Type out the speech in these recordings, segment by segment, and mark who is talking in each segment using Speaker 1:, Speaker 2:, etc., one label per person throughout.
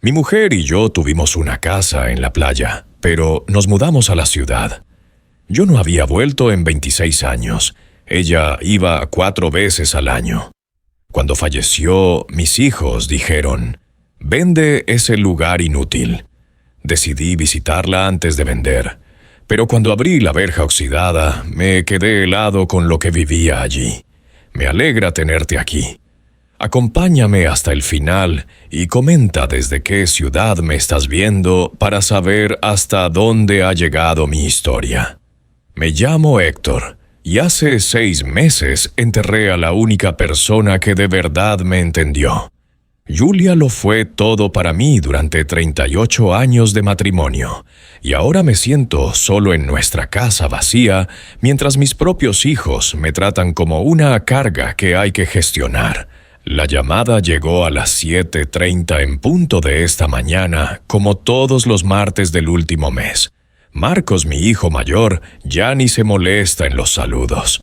Speaker 1: Mi mujer y yo tuvimos una casa en la playa, pero nos mudamos a la ciudad. Yo no había vuelto en 26 años. Ella iba 4 veces al año. Cuando falleció, mis hijos dijeron: «Vende ese lugar inútil». Decidí visitarla antes de vender, pero cuando abrí la verja oxidada, me quedé helado con lo que vivía allí. Me alegra tenerte aquí. Acompáñame hasta el final y comenta desde qué ciudad me estás viendo para saber hasta dónde ha llegado mi historia. Me llamo Héctor y hace 6 meses enterré a la única persona que de verdad me entendió. Julia lo fue todo para mí durante 38 años de matrimonio, y ahora me siento solo en nuestra casa vacía mientras mis propios hijos me tratan como una carga que hay que gestionar. La llamada llegó a las 7:30 en punto de esta mañana, como todos los martes del último mes. Marcos, mi hijo mayor, ya ni se molesta en los saludos.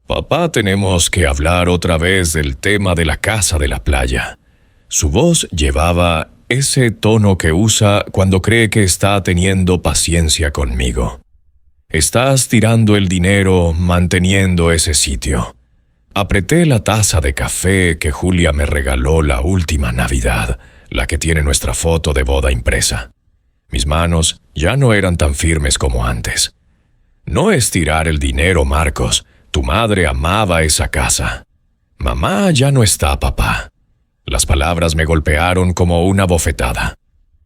Speaker 1: «Papá, tenemos que hablar otra vez del tema de la casa de la playa». Su voz llevaba ese tono que usa cuando cree que está teniendo paciencia conmigo. «Estás tirando el dinero manteniendo ese sitio». Apreté la taza de café que Julia me regaló la última Navidad, la que tiene nuestra foto de boda impresa. Mis manos ya no eran tan firmes como antes. «No es tirar el dinero, Marcos. Tu madre amaba esa casa». «Mamá ya no está, papá». Las palabras me golpearon como una bofetada.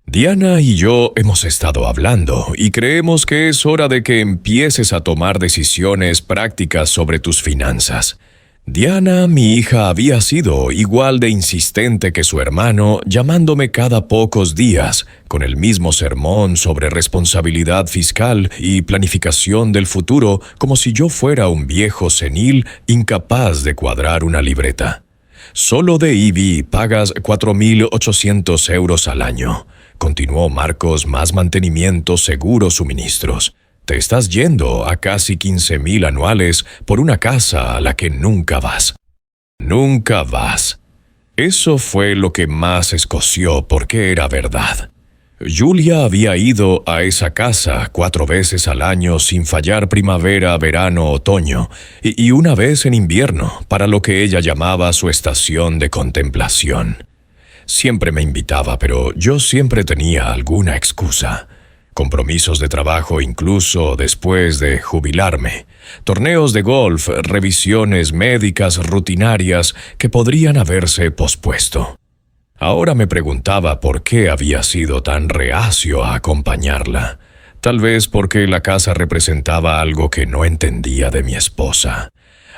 Speaker 1: «Diana y yo hemos estado hablando y creemos que es hora de que empieces a tomar decisiones prácticas sobre tus finanzas». Diana, mi hija, había sido igual de insistente que su hermano, llamándome cada pocos días con el mismo sermón sobre responsabilidad fiscal y planificación del futuro, como si yo fuera un viejo senil incapaz de cuadrar una libreta. «Solo de IBI pagas 4.800 euros al año», continuó Marcos, «más mantenimiento, seguro, suministros. Te estás yendo a casi 15.000 anuales por una casa a la que nunca vas». «Nunca vas». Eso fue lo que más escoció porque era verdad. Julia había ido a esa casa 4 veces al año sin fallar primavera, verano, otoño, y una vez en invierno, para lo que ella llamaba su estación de contemplación. Siempre me invitaba, pero yo siempre tenía alguna excusa. Compromisos de trabajo incluso después de jubilarme, torneos de golf, revisiones médicas rutinarias que podrían haberse pospuesto. Ahora me preguntaba por qué había sido tan reacio a acompañarla. Tal vez porque la casa representaba algo que no entendía de mi esposa.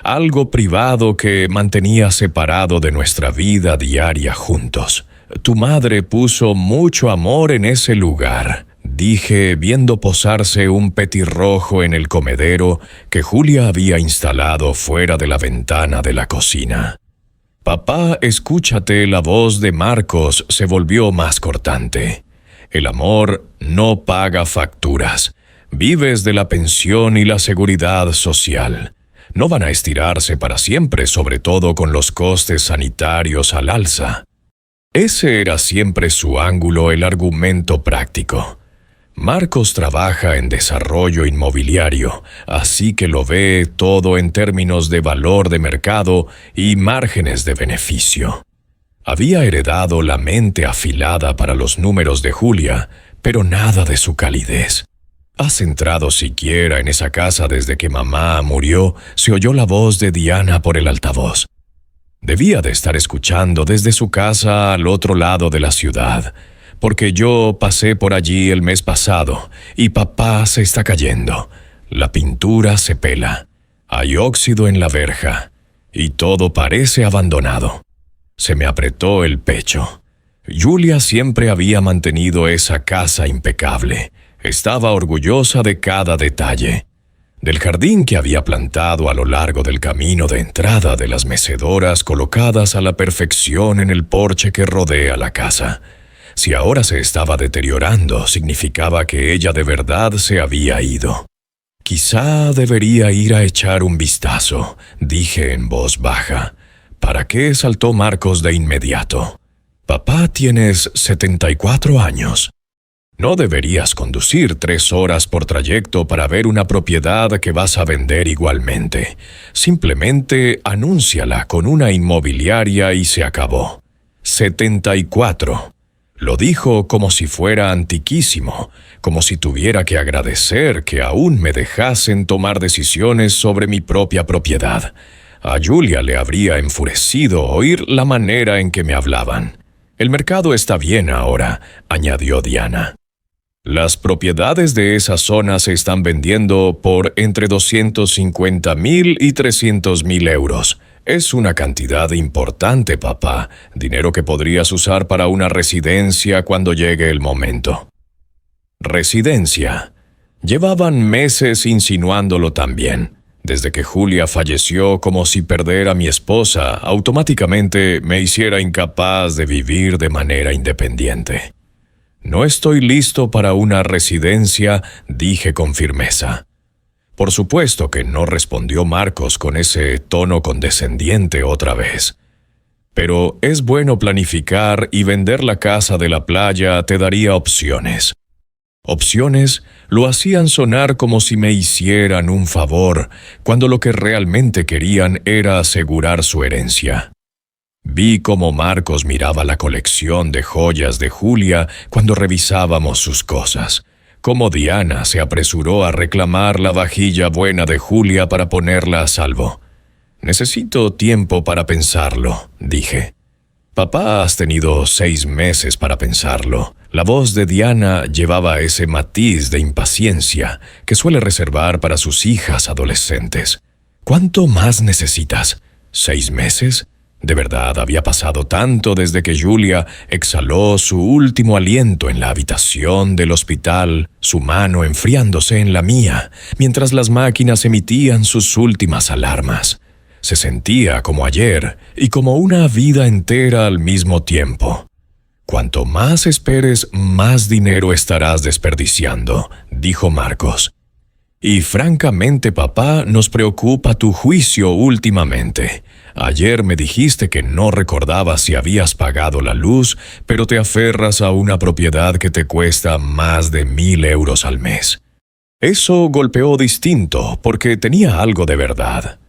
Speaker 1: Algo privado que mantenía separado de nuestra vida diaria juntos. «Tu madre puso mucho amor en ese lugar», dije, viendo posarse un petirrojo en el comedero que Julia había instalado fuera de la ventana de la cocina. «Papá, escúchate», la voz de Marcos se volvió más cortante. «El amor no paga facturas. Vives de la pensión y la seguridad social. No van a estirarse para siempre, sobre todo con los costes sanitarios al alza». Ese era siempre su ángulo, el argumento práctico. Marcos trabaja en desarrollo inmobiliario, así que lo ve todo en términos de valor de mercado y márgenes de beneficio. Había heredado la mente afilada para los números de Julia, pero nada de su calidez. ¿Has entrado siquiera en esa casa desde que mamá murió?, se oyó la voz de Diana por el altavoz. Debía de estar escuchando desde su casa al otro lado de la ciudad, porque yo pasé por allí el mes pasado y papá se está cayendo. La pintura se pela, hay óxido en la verja y todo parece abandonado. Se me apretó el pecho. Julia siempre había mantenido esa casa impecable. Estaba orgullosa de cada detalle. Del jardín que había plantado a lo largo del camino de entrada, de las mecedoras colocadas a la perfección en el porche que rodea la casa. Si ahora se estaba deteriorando, significaba que ella de verdad se había ido. «Quizá debería ir a echar un vistazo», dije en voz baja. «¿Para qué?», saltó Marcos de inmediato. Papá, tienes 74 años. No deberías conducir 3 horas por trayecto para ver una propiedad que vas a vender igualmente. Simplemente anúnciala con una inmobiliaria y se acabó. 74. Lo dijo como si fuera antiquísimo, como si tuviera que agradecer que aún me dejasen tomar decisiones sobre mi propia propiedad. A Julia le habría enfurecido oír la manera en que me hablaban. El mercado está bien ahora, añadió Diana. Las propiedades de esa zona se están vendiendo por entre 250.000 y 300.000 euros. Es una cantidad importante, papá, dinero que podrías usar para una residencia cuando llegue el momento. Residencia. Llevaban meses insinuándolo también. Desde que Julia falleció, como si perder a mi esposa automáticamente me hiciera incapaz de vivir de manera independiente. No estoy listo para una residencia, dije con firmeza. Por supuesto que no respondió Marcos con ese tono condescendiente otra vez. Pero es bueno planificar y vender la casa de la playa te daría opciones. Opciones lo hacían sonar como si me hicieran un favor, cuando lo que realmente querían era asegurar su herencia. Vi cómo Marcos miraba la colección de joyas de Julia cuando revisábamos sus cosas, cómo Diana se apresuró a reclamar la vajilla buena de Julia para ponerla a salvo. Necesito tiempo para pensarlo, dije. Papá, has tenido 6 meses para pensarlo. La voz de Diana llevaba ese matiz de impaciencia que suele reservar para sus hijas adolescentes. ¿Cuánto más necesitas? ¿6 meses? De verdad, había pasado tanto desde que Julia exhaló su último aliento en la habitación del hospital, su mano enfriándose en la mía, mientras las máquinas emitían sus últimas alarmas. Se sentía como ayer y como una vida entera al mismo tiempo. Cuanto más esperes, más dinero estarás desperdiciando, dijo Marcos. Y francamente, papá, nos preocupa tu juicio últimamente. Ayer me dijiste que no recordabas si habías pagado la luz, pero te aferras a una propiedad que te cuesta más de 1.000 euros al mes. Eso golpeó distinto, porque tenía algo de verdad.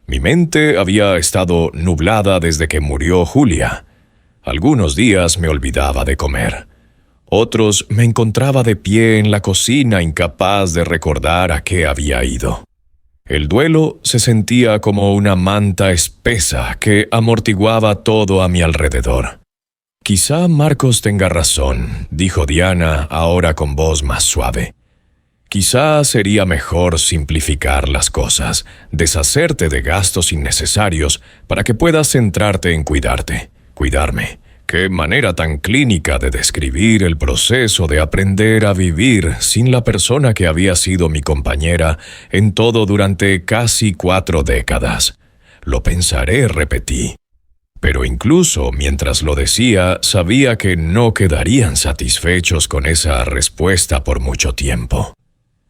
Speaker 1: Mi mente había estado nublada desde que murió Julia. Algunos días me olvidaba de comer. Otros me encontraba de pie en la cocina, incapaz de recordar a qué había ido. El duelo se sentía como una manta espesa que amortiguaba todo a mi alrededor. Quizá Marcos tenga razón, dijo Diana ahora con voz más suave. Quizá sería mejor simplificar las cosas, deshacerte de gastos innecesarios para que puedas centrarte en cuidarme. Qué manera tan clínica de describir el proceso de aprender a vivir sin la persona que había sido mi compañera en todo durante casi 4 décadas. Lo pensaré, repetí. Pero incluso mientras lo decía, sabía que no quedarían satisfechos con esa respuesta por mucho tiempo.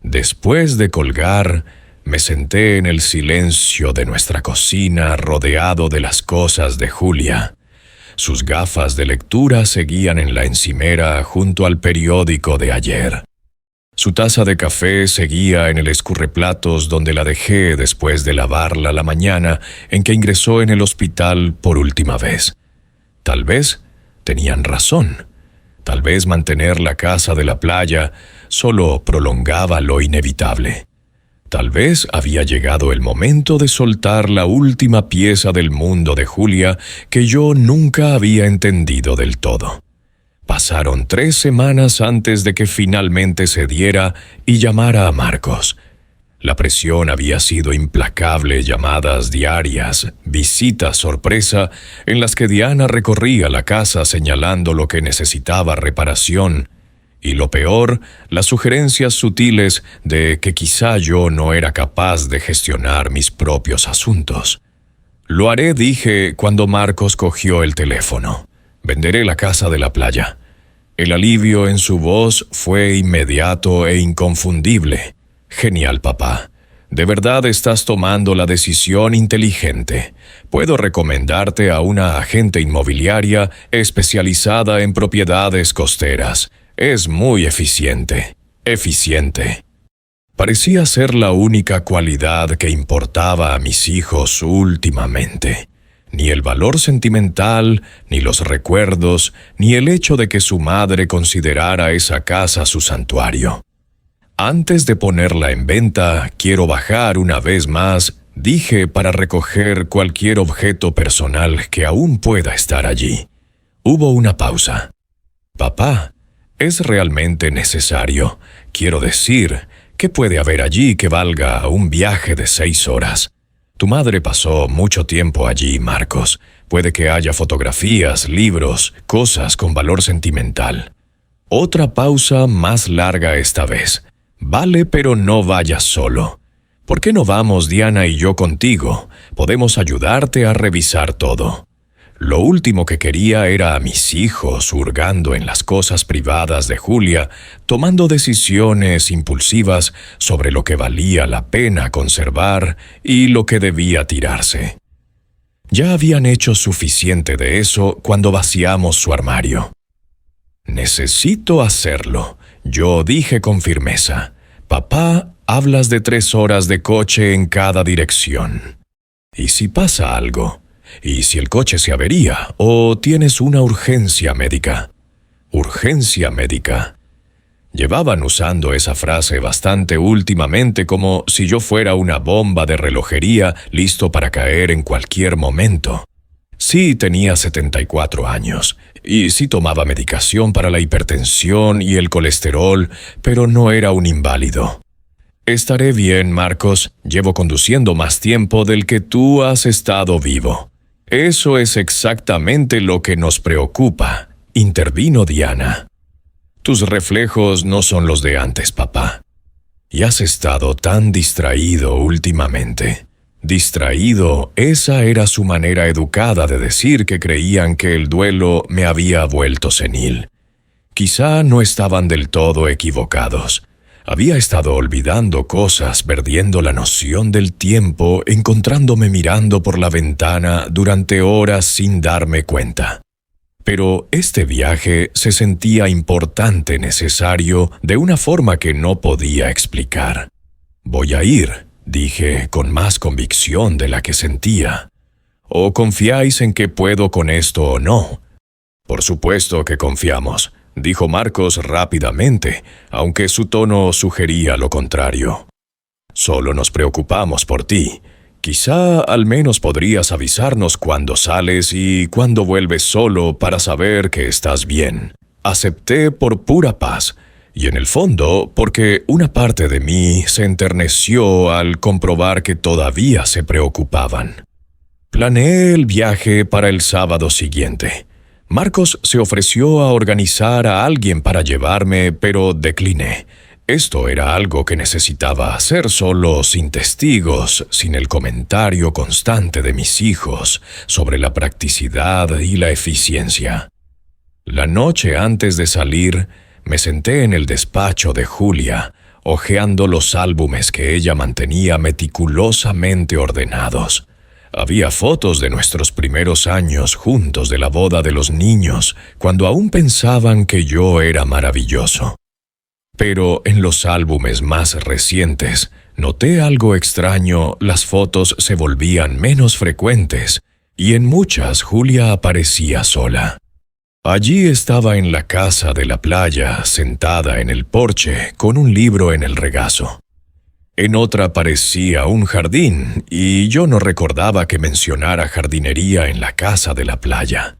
Speaker 1: Después de colgar, me senté en el silencio de nuestra cocina rodeado de las cosas de Julia. Sus gafas de lectura seguían en la encimera junto al periódico de ayer. Su taza de café seguía en el escurreplatos donde la dejé después de lavarla la mañana en que ingresó en el hospital por última vez. Tal vez tenían razón. Tal vez mantener la casa de la playa solo prolongaba lo inevitable. Tal vez había llegado el momento de soltar la última pieza del mundo de Julia que yo nunca había entendido del todo. Pasaron 3 semanas antes de que finalmente cediera y llamara a Marcos. La presión había sido implacable, llamadas diarias, visitas sorpresa, en las que Diana recorría la casa señalando lo que necesitaba reparación, y lo peor, las sugerencias sutiles de que quizá yo no era capaz de gestionar mis propios asuntos. Lo haré, dije, cuando Marcos cogió el teléfono. Venderé la casa de la playa. El alivio en su voz fue inmediato e inconfundible. Genial, papá. De verdad estás tomando la decisión inteligente. Puedo recomendarte a una agente inmobiliaria especializada en propiedades costeras. Es muy eficiente. Eficiente. Parecía ser la única cualidad que importaba a mis hijos últimamente. Ni el valor sentimental, ni los recuerdos, ni el hecho de que su madre considerara esa casa su santuario. Antes de ponerla en venta, quiero bajar una vez más, dije, para recoger cualquier objeto personal que aún pueda estar allí. Hubo una pausa. Papá, ¿es realmente necesario? Quiero decir, ¿qué puede haber allí que valga un viaje de 6 horas? Tu madre pasó mucho tiempo allí, Marcos. Puede que haya fotografías, libros, cosas con valor sentimental. Otra pausa más larga esta vez. Vale, pero no vayas solo. ¿Por qué no vamos Diana y yo contigo? Podemos ayudarte a revisar todo. Lo último que quería era a mis hijos hurgando en las cosas privadas de Julia, tomando decisiones impulsivas sobre lo que valía la pena conservar y lo que debía tirarse. Ya habían hecho suficiente de eso cuando vaciamos su armario. Necesito hacerlo, yo dije con firmeza. Papá, hablas de 3 horas de coche en cada dirección. ¿Y si pasa algo? ¿Y si el coche se avería o tienes una urgencia médica? Urgencia médica. Llevaban usando esa frase bastante últimamente, como si yo fuera una bomba de relojería listo para caer en cualquier momento. Sí, tenía 74 años, y sí tomaba medicación para la hipertensión y el colesterol, pero no era un inválido. Estaré bien, Marcos. Llevo conduciendo más tiempo del que tú has estado vivo. Eso es exactamente lo que nos preocupa, intervino Diana. Tus reflejos no son los de antes, papá. Y has estado tan distraído últimamente. Distraído, esa era su manera educada de decir que creían que el duelo me había vuelto senil. Quizá no estaban del todo equivocados. Había estado olvidando cosas, perdiendo la noción del tiempo, encontrándome mirando por la ventana durante horas sin darme cuenta. Pero este viaje se sentía importante, necesario, de una forma que no podía explicar. Voy a ir, dije con más convicción de la que sentía. ¿O confiáis en que puedo con esto o no? Por supuesto que confiamos, dijo Marcos rápidamente, aunque su tono sugería lo contrario. Solo nos preocupamos por ti. Quizá al menos podrías avisarnos cuando sales y cuando vuelves solo para saber que estás bien. Acepté por pura paz, y en el fondo porque una parte de mí se enterneció al comprobar que todavía se preocupaban. Planeé el viaje para el sábado siguiente. Marcos se ofreció a organizar a alguien para llevarme, pero decliné. Esto era algo que necesitaba hacer solo, sin testigos, sin el comentario constante de mis hijos sobre la practicidad y la eficiencia. La noche antes de salir, me senté en el despacho de Julia, hojeando los álbumes que ella mantenía meticulosamente ordenados. Había fotos de nuestros primeros años juntos, de la boda de los niños, cuando aún pensaban que yo era maravilloso. Pero en los álbumes más recientes, noté algo extraño, las fotos se volvían menos frecuentes, y en muchas Julia aparecía sola. Allí estaba en la casa de la playa, sentada en el porche, con un libro en el regazo. En otra aparecía un jardín, y yo no recordaba que mencionara jardinería en la casa de la playa.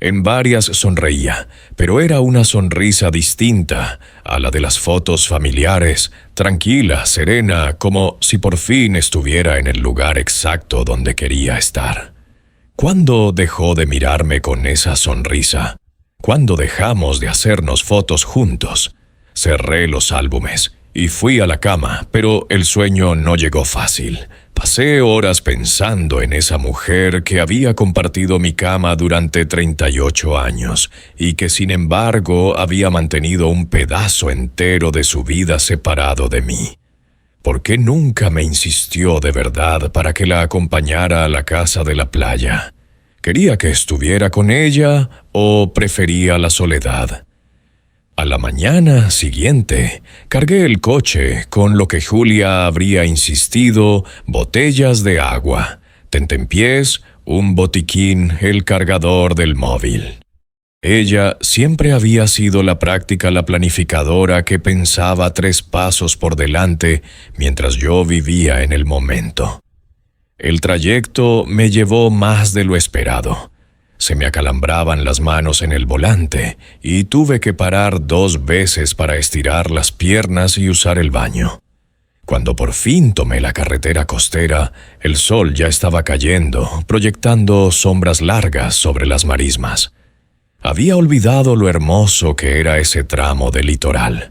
Speaker 1: En varias sonreía, pero era una sonrisa distinta a la de las fotos familiares, tranquila, serena, como si por fin estuviera en el lugar exacto donde quería estar. ¿Cuándo dejó de mirarme con esa sonrisa? ¿Cuándo dejamos de hacernos fotos juntos? Cerré los álbumes y fui a la cama, pero el sueño no llegó fácil. Pasé horas pensando en esa mujer que había compartido mi cama durante 38 años y que sin embargo había mantenido un pedazo entero de su vida separado de mí. ¿Por qué nunca me insistió de verdad para que la acompañara a la casa de la playa? ¿Quería que estuviera con ella o prefería la soledad? A la mañana siguiente, cargué el coche con lo que Julia habría insistido: botellas de agua, tentempiés, un botiquín, el cargador del móvil. Ella siempre había sido la práctica, la planificadora que pensaba 3 pasos por delante mientras yo vivía en el momento. El trayecto me llevó más de lo esperado. Se me acalambraban las manos en el volante y tuve que parar 2 veces para estirar las piernas y usar el baño. Cuando por fin tomé la carretera costera, el sol ya estaba cayendo, proyectando sombras largas sobre las marismas. Había olvidado lo hermoso que era ese tramo del litoral.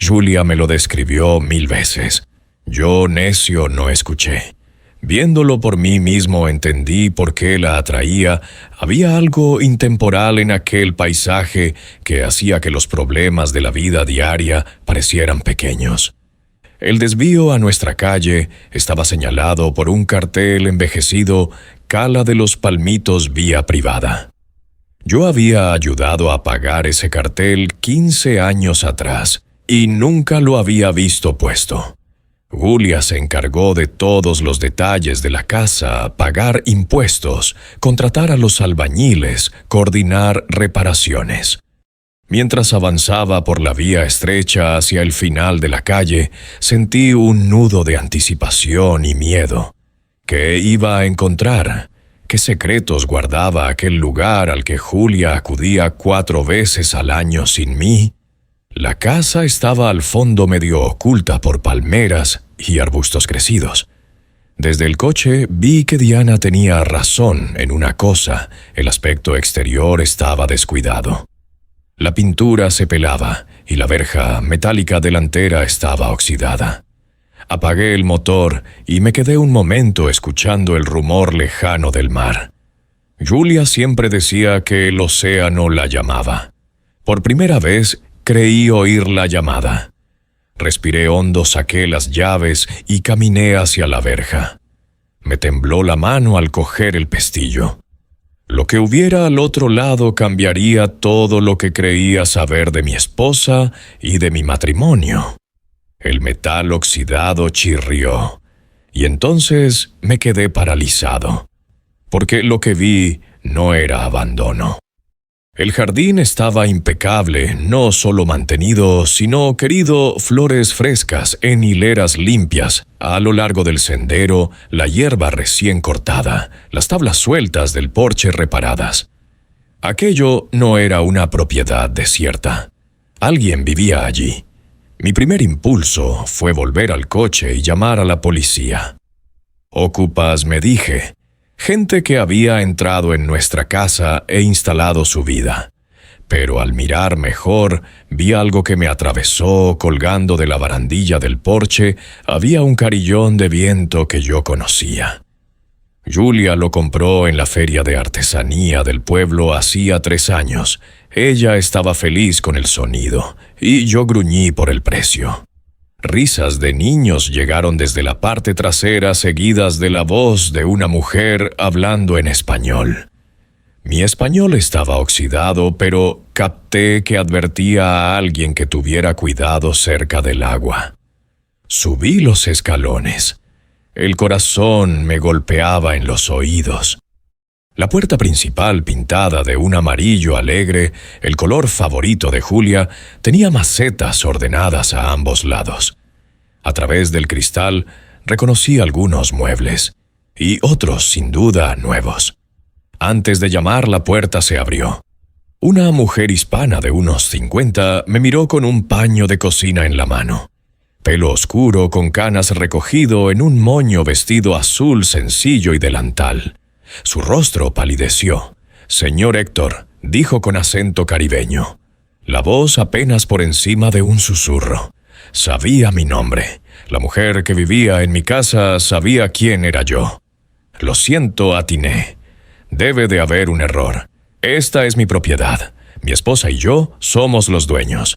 Speaker 1: Julia me lo describió 1000 veces. Yo, necio, no escuché. Viéndolo por mí mismo entendí por qué la atraía. Había algo intemporal en aquel paisaje que hacía que los problemas de la vida diaria parecieran pequeños. El desvío a nuestra calle estaba señalado por un cartel envejecido: Cala de los Palmitos, vía privada. Yo había ayudado a pagar ese cartel 15 años atrás y nunca lo había visto puesto. Julia se encargó de todos los detalles de la casa: pagar impuestos, contratar a los albañiles, coordinar reparaciones. Mientras avanzaba por la vía estrecha hacia el final de la calle, sentí un nudo de anticipación y miedo. ¿Qué iba a encontrar? ¿Qué secretos guardaba aquel lugar al que Julia acudía 4 veces al año sin mí? La casa estaba al fondo, medio oculta por palmeras y arbustos crecidos. Desde el coche vi que Diana tenía razón en una cosa: el aspecto exterior estaba descuidado. La pintura se pelaba y la verja metálica delantera estaba oxidada. Apagué el motor y me quedé un momento escuchando el rumor lejano del mar. Julia siempre decía que el océano la llamaba. Por primera vez creí oír la llamada. Respiré hondo, saqué las llaves y caminé hacia la verja. Me tembló la mano al coger el pestillo. Lo que hubiera al otro lado cambiaría todo lo que creía saber de mi esposa y de mi matrimonio. El metal oxidado chirrió, y entonces me quedé paralizado, porque lo que vi no era abandono. El jardín estaba impecable, no solo mantenido, sino querido: flores frescas en hileras limpias, a lo largo del sendero, la hierba recién cortada, las tablas sueltas del porche reparadas. Aquello no era una propiedad desierta. Alguien vivía allí. Mi primer impulso fue volver al coche y llamar a la policía. «Ocupas», me dije, gente que había entrado en nuestra casa e instalado su vida. Pero al mirar mejor, vi algo que me atravesó. Colgando de la barandilla del porche había un carillón de viento que yo conocía. Julia lo compró en la feria de artesanía del pueblo hacía 3 años. Ella estaba feliz con el sonido, y yo gruñí por el precio. Risas de niños llegaron desde la parte trasera, seguidas de la voz de una mujer hablando en español. Mi español estaba oxidado, pero capté que advertía a alguien que tuviera cuidado cerca del agua. Subí los escalones. El corazón me golpeaba en los oídos. La puerta principal, pintada de un amarillo alegre, el color favorito de Julia, tenía macetas ordenadas a ambos lados. A través del cristal reconocí algunos muebles, y otros sin duda nuevos. Antes de llamar, la puerta se abrió. Una mujer hispana de unos 50 me miró con un paño de cocina en la mano. Pelo oscuro con canas recogido en un moño, vestido azul sencillo y delantal. Su rostro palideció. «Señor Héctor», dijo con acento caribeño. La voz apenas por encima de un susurro. Sabía mi nombre. La mujer que vivía en mi casa sabía quién era yo. «Lo siento», atiné. «Debe de haber un error. Esta es mi propiedad. Mi esposa y yo somos los dueños.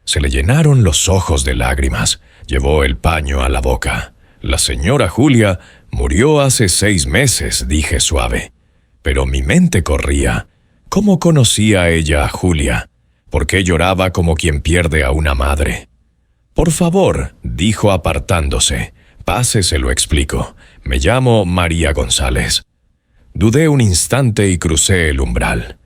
Speaker 1: Se le llenaron los ojos de lágrimas. Llevó el paño a la boca. La señora Julia murió hace 6 meses, dije suave. Pero mi mente corría. ¿Cómo conocía ella a Julia? ¿Por qué lloraba como quien pierde a una madre? Por favor, dijo apartándose. Pase, se lo explico. Me llamo María González. Dudé un instante y crucé el umbral.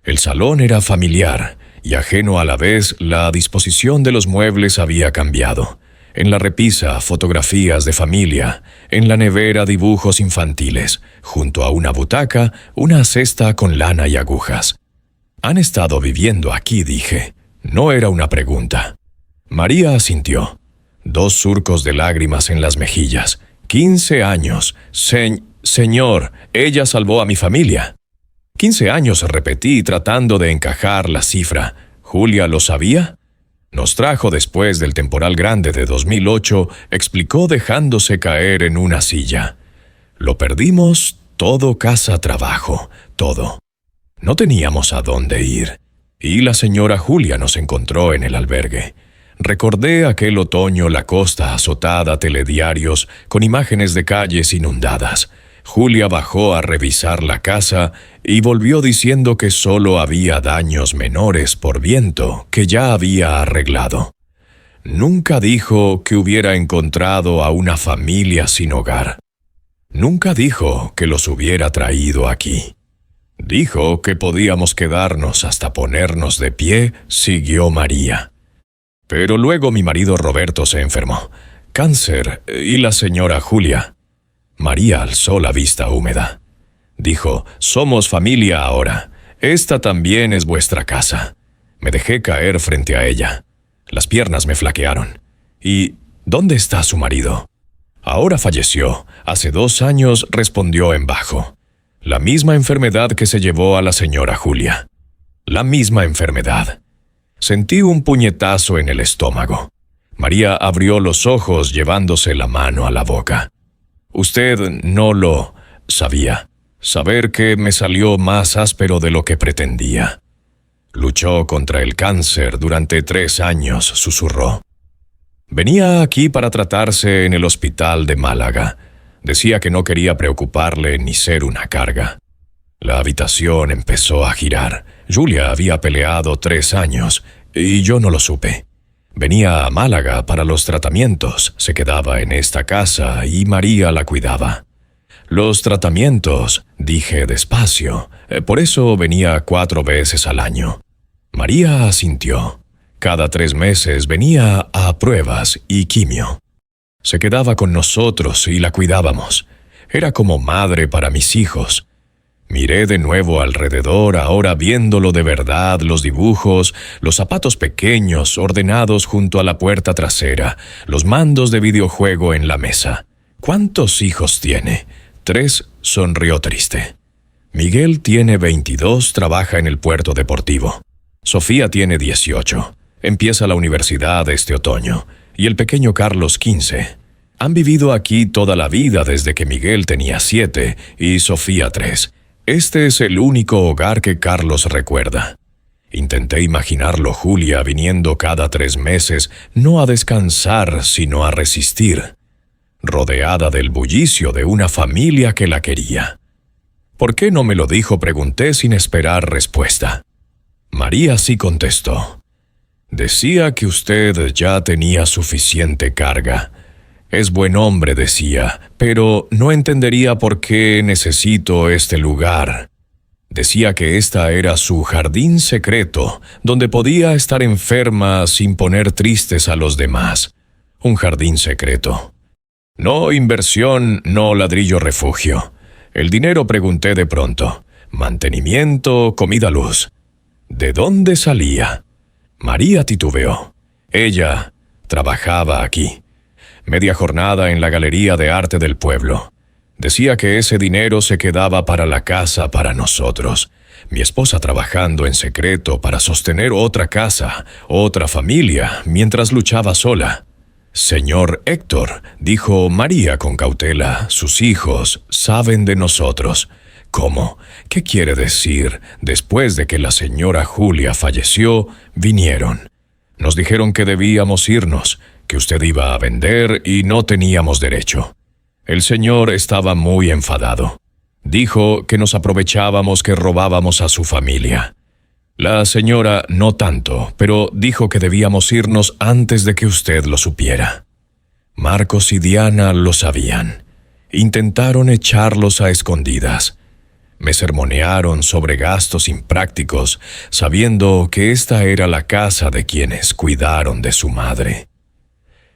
Speaker 1: El salón era familiar, y ajeno a la vez, la disposición de los muebles había cambiado. En la repisa, fotografías de familia, en la nevera dibujos infantiles, junto a una butaca, una cesta con lana y agujas. «¿Han estado viviendo aquí?», dije. No era una pregunta. María asintió. 2 surcos de lágrimas en las mejillas. 15 años. Señor, ella salvó a mi familia. 15 años, repetí, tratando de encajar la cifra. ¿Julia lo sabía? Nos trajo después del temporal grande de 2008, explicó dejándose caer en una silla. Lo perdimos todo, casa, trabajo, todo. No teníamos a dónde ir. Y la señora Julia nos encontró en el albergue. Recordé aquel otoño la costa azotada, telediarios, con imágenes de calles inundadas. Julia bajó a revisar la casa y volvió diciendo que solo había daños menores por viento que ya había arreglado. Nunca dijo que hubiera encontrado a una familia sin hogar. Nunca dijo que los hubiera traído aquí. Dijo que podíamos quedarnos hasta ponernos de pie, siguió María. Pero luego mi marido Roberto se enfermó. Cáncer, y la señora Julia. María alzó la vista húmeda. Dijo, somos familia ahora. Esta también es vuestra casa. Me dejé caer frente a ella. Las piernas me flaquearon. ¿Y dónde está su marido? Ahora falleció. Hace 2 años, respondió en bajo. La misma enfermedad que se llevó a la señora Julia. La misma enfermedad. Sentí un puñetazo en el estómago. María abrió los ojos llevándose la mano a la boca. Usted no lo sabía. Saber que me salió más áspero de lo que pretendía. Luchó contra el cáncer durante 3 años, susurró. Venía aquí para tratarse en el hospital de Málaga. Decía que no quería preocuparle ni ser una carga. La habitación empezó a girar. Julia había peleado 3 años, y yo no lo supe. Venía a Málaga para los tratamientos, se quedaba en esta casa y María la cuidaba. Los tratamientos, dije despacio, por eso venía 4 veces al año. María asintió. Cada 3 meses venía a pruebas y quimio. Se quedaba con nosotros y la cuidábamos. Era como madre para mis hijos. Miré de nuevo alrededor, ahora viéndolo de verdad, los dibujos, los zapatos pequeños ordenados junto a la puerta trasera, los mandos de videojuego en la mesa. ¿Cuántos hijos tiene? 3, sonrió triste. Miguel tiene 22, trabaja en el puerto deportivo. Sofía tiene 18, empieza la universidad este otoño, y el pequeño Carlos 15. Han vivido aquí toda la vida desde que Miguel tenía 7 y Sofía 3. Este es el único hogar que Carlos recuerda. Intenté imaginarlo Julia viniendo cada 3 meses, no a descansar, sino a resistir, rodeada del bullicio de una familia que la quería. ¿Por qué no me lo dijo?, pregunté sin esperar respuesta. María sí contestó. Decía que usted ya tenía suficiente carga. Es buen hombre, decía, pero no entendería por qué necesito este lugar. Decía que esta era su jardín secreto, donde podía estar enferma sin poner tristes a los demás. Un jardín secreto. No inversión, no ladrillo refugio. El dinero, pregunté de pronto. Mantenimiento, comida, luz. ¿De dónde salía? María titubeó. Ella trabajaba aquí. Media jornada en la Galería de Arte del pueblo. Decía que ese dinero se quedaba para la casa para nosotros. Mi esposa trabajando en secreto para sostener otra casa, otra familia, mientras luchaba sola. Señor Héctor, dijo María con cautela, sus hijos saben de nosotros. ¿Cómo? ¿Qué quiere decir? Después de que la señora Julia falleció, vinieron. Nos dijeron que debíamos irnos, que usted iba a vender y no teníamos derecho. El señor estaba muy enfadado. Dijo que nos aprovechábamos, que robábamos a su familia. La señora no tanto, pero dijo que debíamos irnos antes de que usted lo supiera. Marcos y Diana lo sabían. Intentaron echarlos a escondidas. Me sermonearon sobre gastos imprácticos, sabiendo que esta era la casa de quienes cuidaron de su madre.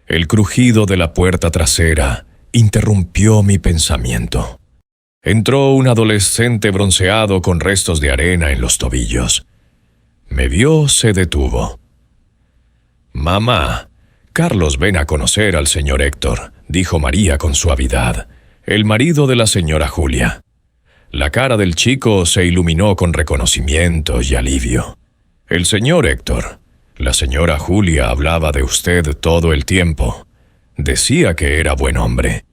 Speaker 1: El crujido de la puerta trasera interrumpió mi pensamiento. Entró un adolescente bronceado con restos de arena en los tobillos. Me vio, se detuvo. «Mamá, Carlos ven a conocer al señor Héctor», dijo María con suavidad, el marido de la señora Julia. La cara del chico se iluminó con reconocimiento y alivio. «El señor Héctor, la señora Julia hablaba de usted todo el tiempo. Decía que era buen hombre,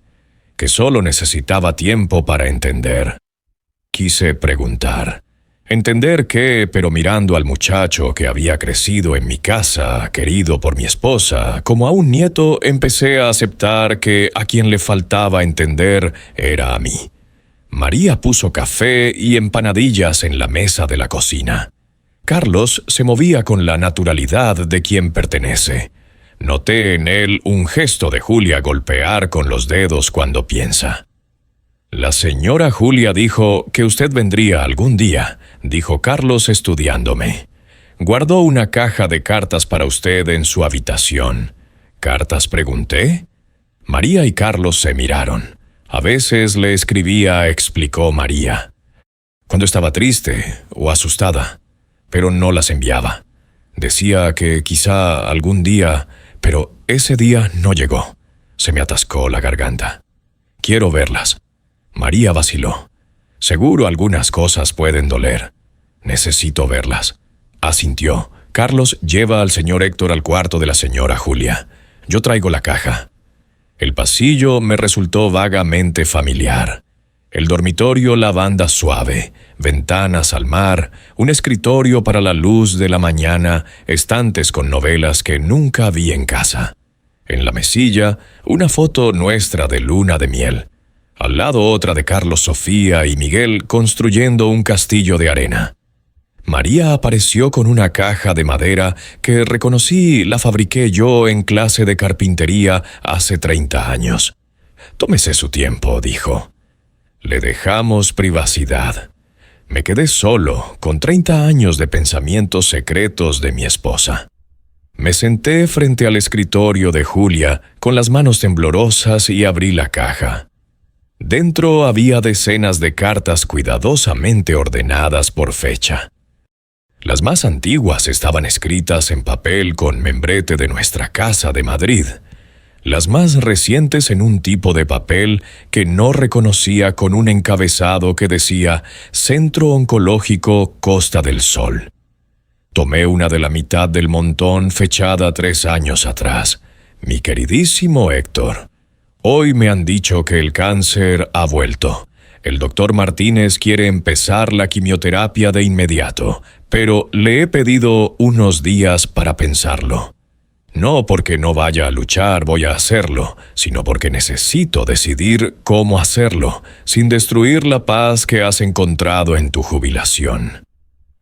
Speaker 1: que solo necesitaba tiempo para entender». Quise preguntar. ¿Entender qué? Pero mirando al muchacho que había crecido en mi casa, querido por mi esposa, como a un nieto, empecé a aceptar que a quien le faltaba entender era a mí. María puso café y empanadillas en la mesa de la cocina. Carlos se movía con la naturalidad de quien pertenece. Noté en él un gesto de Julia golpear con los dedos cuando piensa. «La señora Julia dijo que usted vendría algún día», dijo Carlos estudiándome. «Guardó una caja de cartas para usted en su habitación». «¿Cartas?», pregunté. María y Carlos se miraron. «A veces le escribía», explicó María, «cuando estaba triste o asustada, pero no las enviaba. Decía que quizá algún día, pero ese día no llegó. Se me atascó la garganta. Quiero verlas». María vaciló. «Seguro algunas cosas pueden doler. Necesito verlas». Asintió. «Carlos, lleva al señor Héctor al cuarto de la señora Julia. Yo traigo la caja». El pasillo me resultó vagamente familiar. El dormitorio, lavanda suave, ventanas al mar, un escritorio para la luz de la mañana, estantes con novelas que nunca vi en casa. En la mesilla, una foto nuestra de luna de miel. Al lado otra de Carlos, Sofía y Miguel construyendo un castillo de arena. María apareció con una caja de madera que reconocí la fabriqué yo en clase de carpintería hace 30 años. «Tómese su tiempo», dijo. Le dejamos privacidad. Me quedé solo, con 30 años de pensamientos secretos de mi esposa. Me senté frente al escritorio de Julia, con las manos temblorosas, y abrí la caja. Dentro había decenas de cartas cuidadosamente ordenadas por fecha. Las más antiguas estaban escritas en papel con membrete de nuestra casa de Madrid. Las más recientes en un tipo de papel que no reconocía, con un encabezado que decía «Centro Oncológico Costa del Sol». Tomé una de la mitad del montón fechada 3 años atrás. «Mi queridísimo Héctor, hoy me han dicho que el cáncer ha vuelto. El doctor Martínez quiere empezar la quimioterapia de inmediato, pero le he pedido unos días para pensarlo. No porque no vaya a luchar voy a hacerlo, sino porque necesito decidir cómo hacerlo, sin destruir la paz que has encontrado en tu jubilación.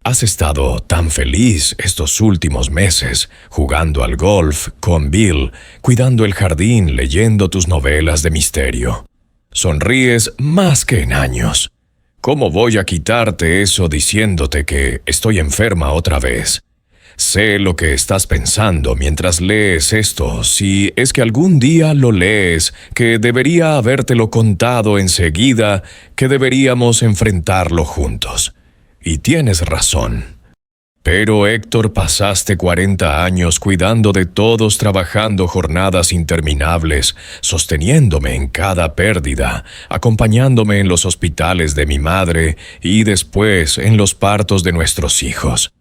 Speaker 1: Has estado tan feliz estos últimos meses, jugando al golf con Bill, cuidando el jardín, leyendo tus novelas de misterio. Sonríes más que en años. ¿Cómo voy a quitarte eso diciéndote que estoy enferma otra vez? Sé lo que estás pensando mientras lees esto, si es que algún día lo lees, que debería habértelo contado enseguida, que deberíamos enfrentarlo juntos. Y tienes razón. Pero, Héctor, pasaste 40 años cuidando de todos, trabajando jornadas interminables, sosteniéndome en cada pérdida, acompañándome en los hospitales de mi madre y después en los partos de nuestros hijos.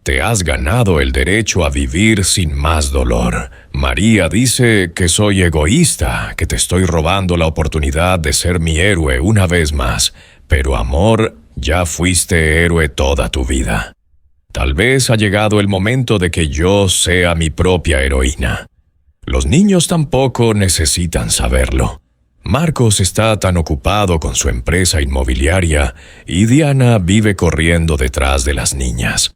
Speaker 1: Te has ganado el derecho a vivir sin más dolor. María dice que soy egoísta, que te estoy robando la oportunidad de ser mi héroe una vez más, pero amor, ya fuiste héroe toda tu vida. Tal vez ha llegado el momento de que yo sea mi propia heroína. Los niños tampoco necesitan saberlo. Marcos está tan ocupado con su empresa inmobiliaria y Diana vive corriendo detrás de las niñas.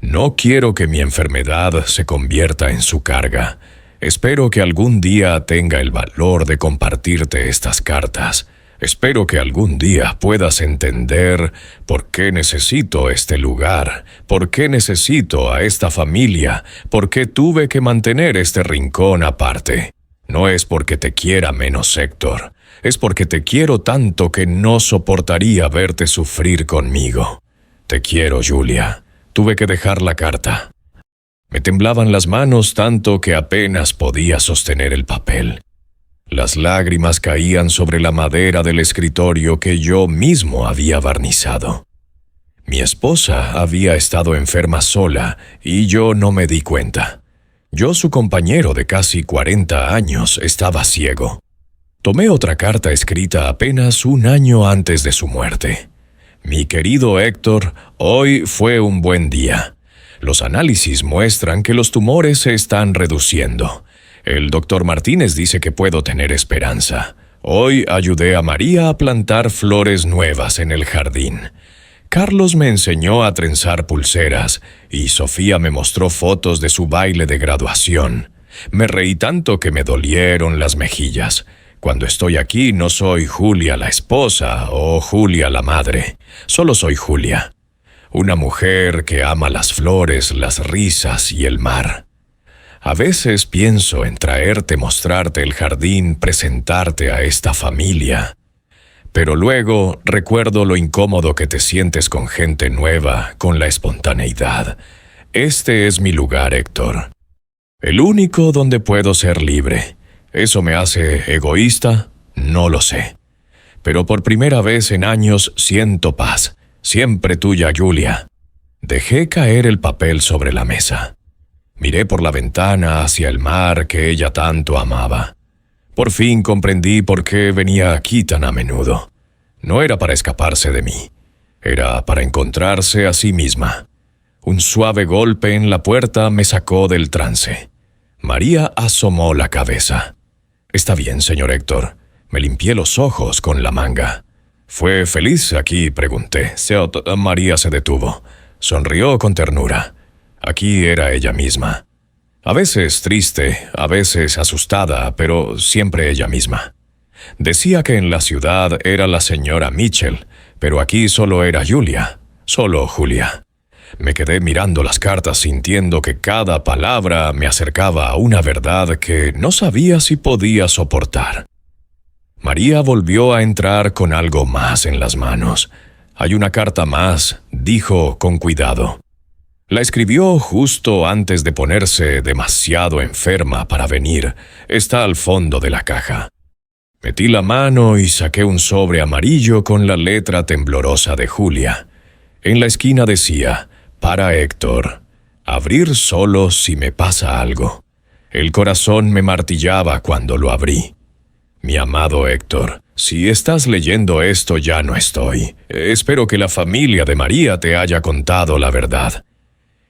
Speaker 1: No quiero que mi enfermedad se convierta en su carga. Espero que algún día tenga el valor de compartirte estas cartas. Espero que algún día puedas entender por qué necesito este lugar, por qué necesito a esta familia, por qué tuve que mantener este rincón aparte. No es porque te quiera menos, Héctor. Es porque te quiero tanto que no soportaría verte sufrir conmigo. Te quiero, Julia. Tuve que dejar la carta. Me temblaban las manos tanto que apenas podía sostener el papel. Las lágrimas caían sobre la madera del escritorio que yo mismo había barnizado. Mi esposa había estado enferma sola y yo no me di cuenta. Yo, su compañero de casi 40 años, estaba ciego. Tomé otra carta escrita apenas un año antes de su muerte. Mi querido Héctor, hoy fue un buen día. Los análisis muestran que los tumores se están reduciendo. El doctor Martínez dice que puedo tener esperanza. Hoy ayudé a María a plantar flores nuevas en el jardín. Carlos me enseñó a trenzar pulseras y Sofía me mostró fotos de su baile de graduación. Me reí tanto que me dolieron las mejillas. Cuando estoy aquí no soy Julia la esposa o Julia la madre. Solo soy Julia. Una mujer que ama las flores, las risas y el mar. A veces pienso en traerte, mostrarte el jardín, presentarte a esta familia. Pero luego recuerdo lo incómodo que te sientes con gente nueva, con la espontaneidad. Este es mi lugar, Héctor. El único donde puedo ser libre. ¿Eso me hace egoísta? No lo sé. Pero por primera vez en años siento paz. Siempre tuya, Julia. Dejé caer el papel sobre la mesa. Miré por la ventana hacia el mar que ella tanto amaba. Por fin comprendí por qué venía aquí tan a menudo. No era para escaparse de mí. Era para encontrarse a sí misma. Un suave golpe en la puerta me sacó del trance. María asomó la cabeza. «¿Está bien, señor Héctor?» Me limpié los ojos con la manga. «¿Fue feliz aquí?», pregunté. María se detuvo. Sonrió con ternura. Aquí era ella misma. A veces triste, a veces asustada, pero siempre ella misma. Decía que en la ciudad era la señora Mitchell, pero aquí solo era Julia, solo Julia. Me quedé mirando las cartas sintiendo que cada palabra me acercaba a una verdad que no sabía si podía soportar. María volvió a entrar con algo más en las manos. «Hay una carta más», dijo con cuidado. La escribió justo antes de ponerse demasiado enferma para venir. Está al fondo de la caja. Metí la mano y saqué un sobre amarillo con la letra temblorosa de Julia. En la esquina decía, «Para Héctor. Abrir solo si me pasa algo». El corazón me martillaba cuando lo abrí. «Mi amado Héctor, si estás leyendo esto ya no estoy. Espero que la familia de María te haya contado la verdad.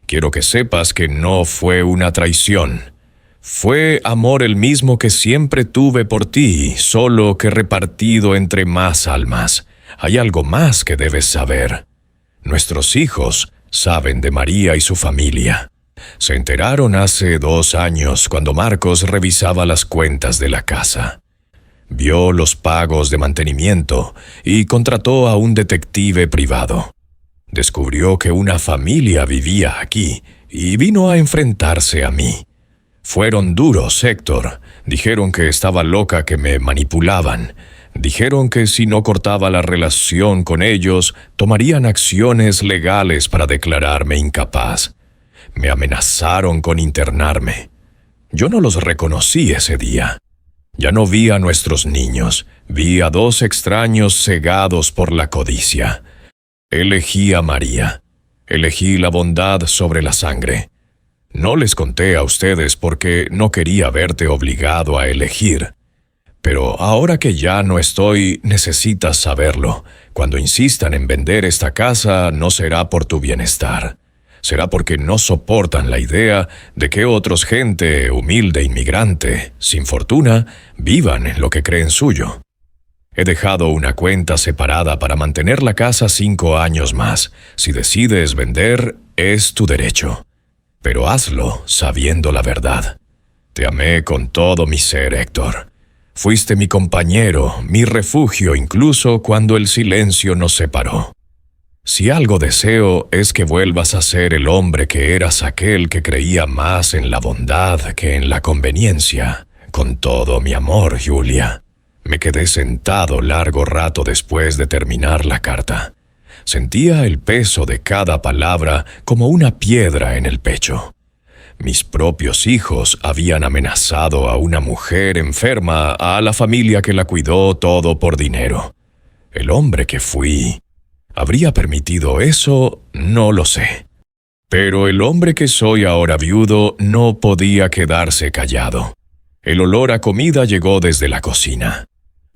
Speaker 1: Quiero que sepas que no fue una traición. Fue amor el mismo que siempre tuve por ti, solo que repartido entre más almas. Hay algo más que debes saber. Nuestros hijos saben de María y su familia. Se enteraron hace 2 años cuando Marcos revisaba las cuentas de la casa. Vio los pagos de mantenimiento y contrató a un detective privado. Descubrió que una familia vivía aquí y vino a enfrentarse a mí. Fueron duros, Héctor. Dijeron que estaba loca, que me manipulaban. Dijeron que si no cortaba la relación con ellos, tomarían acciones legales para declararme incapaz. Me amenazaron con internarme. Yo no los reconocí ese día. Ya no vi a nuestros niños. Vi a 2 extraños cegados por la codicia. Elegí a María. Elegí la bondad sobre la sangre. No les conté a ustedes porque no quería verte obligado a elegir. Pero ahora que ya no estoy, necesitas saberlo. Cuando insistan en vender esta casa, no será por tu bienestar. será porque no soportan la idea de que otros, gente humilde inmigrante, sin fortuna, vivan en lo que creen suyo. He dejado una cuenta separada para mantener la casa 5 años más. Si decides vender, es tu derecho. Pero hazlo sabiendo la verdad. Te amé con todo mi ser, Héctor. Fuiste mi compañero, mi refugio incluso cuando el silencio nos separó. Si algo deseo es que vuelvas a ser el hombre que eras, aquel que creía más en la bondad que en la conveniencia. Con todo mi amor, Julia. Me quedé sentado largo rato después de terminar la carta. Sentía el peso de cada palabra como una piedra en el pecho. Mis propios hijos habían amenazado a una mujer enferma, a la familia que la cuidó, todo por dinero. El hombre que fui, ¿habría permitido eso? No lo sé. Pero el hombre que soy ahora viudo no podía quedarse callado. El olor a comida llegó desde la cocina.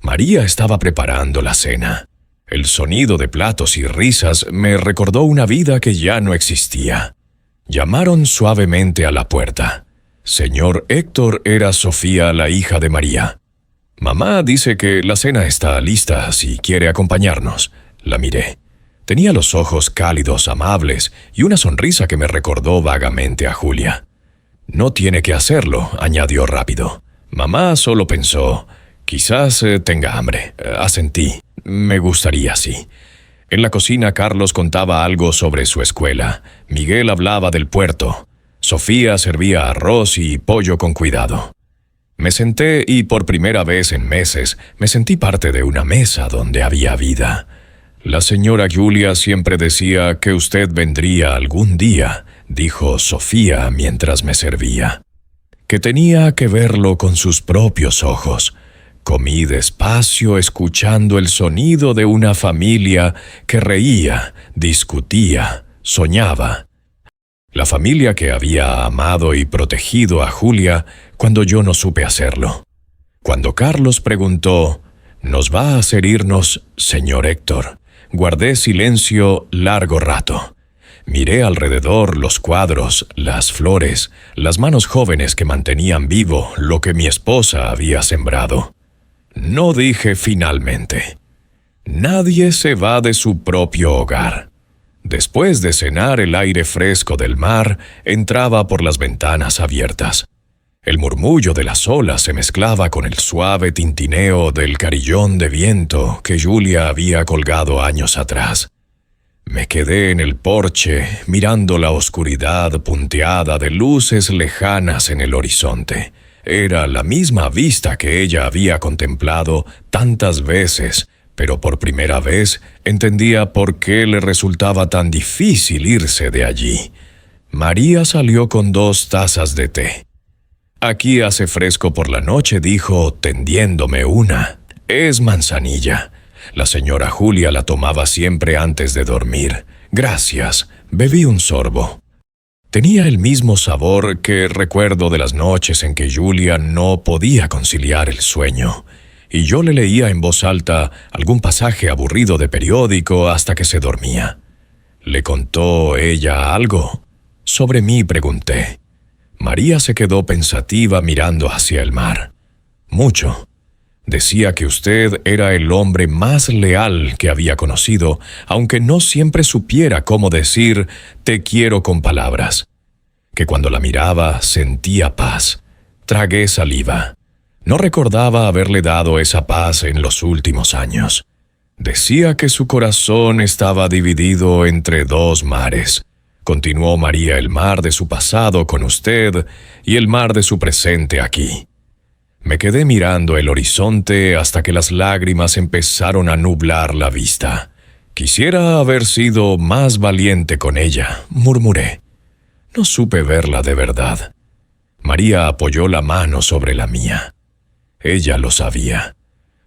Speaker 1: María estaba preparando la cena. El sonido de platos y risas me recordó una vida que ya no existía. Llamaron suavemente a la puerta. Señor Héctor, era Sofía, la hija de María. Mamá dice que la cena está lista si quiere acompañarnos. La miré. Tenía los ojos cálidos, amables y una sonrisa que me recordó vagamente a Julia. No tiene que hacerlo, añadió rápido. Mamá solo pensó, quizás tenga hambre. Asentí. Me gustaría, sí. En la cocina Carlos contaba algo sobre su escuela. Miguel hablaba del puerto. Sofía servía arroz y pollo con cuidado. Me senté y por primera vez en meses me sentí parte de una mesa donde había vida. La señora Julia siempre decía que usted vendría algún día, dijo Sofía mientras me servía. Que tenía que verlo con sus propios ojos. Comí despacio escuchando el sonido de una familia que reía, discutía, soñaba. La familia que había amado y protegido a Julia cuando yo no supe hacerlo. Cuando Carlos preguntó, ¿nos va a hacer irnos, señor Héctor? Guardé silencio largo rato. Miré alrededor los cuadros, las flores, las manos jóvenes que mantenían vivo lo que mi esposa había sembrado. No dije finalmente. Nadie se va de su propio hogar. Después de cenar, el aire fresco del mar entraba por las ventanas abiertas. El murmullo de las olas se mezclaba con el suave tintineo del carillón de viento que Julia había colgado años atrás. Me quedé en el porche mirando la oscuridad punteada de luces lejanas en el horizonte. Era la misma vista que ella había contemplado tantas veces, pero por primera vez entendía por qué le resultaba tan difícil irse de allí. María salió con 2 tazas de té. «Aquí hace fresco por la noche», dijo, tendiéndome una. «Es manzanilla. La señora Julia la tomaba siempre antes de dormir. Gracias». Bebí un sorbo. Tenía el mismo sabor que recuerdo de las noches en que Julia no podía conciliar el sueño, y yo le leía en voz alta algún pasaje aburrido de periódico hasta que se dormía. ¿Le contó ella algo? Sobre mí, pregunté. María se quedó pensativa mirando hacia el mar. Mucho. Decía que usted era el hombre más leal que había conocido, aunque no siempre supiera cómo decir «te quiero» con palabras. Que cuando la miraba sentía paz. Tragué saliva. No recordaba haberle dado esa paz en los últimos años. Decía que su corazón estaba dividido entre 2 mares. Continuó María, el mar de su pasado con usted y el mar de su presente aquí. Me quedé mirando el horizonte hasta que las lágrimas empezaron a nublar la vista. Quisiera haber sido más valiente con ella, murmuré. No supe verla de verdad. María apoyó la mano sobre la mía. Ella lo sabía.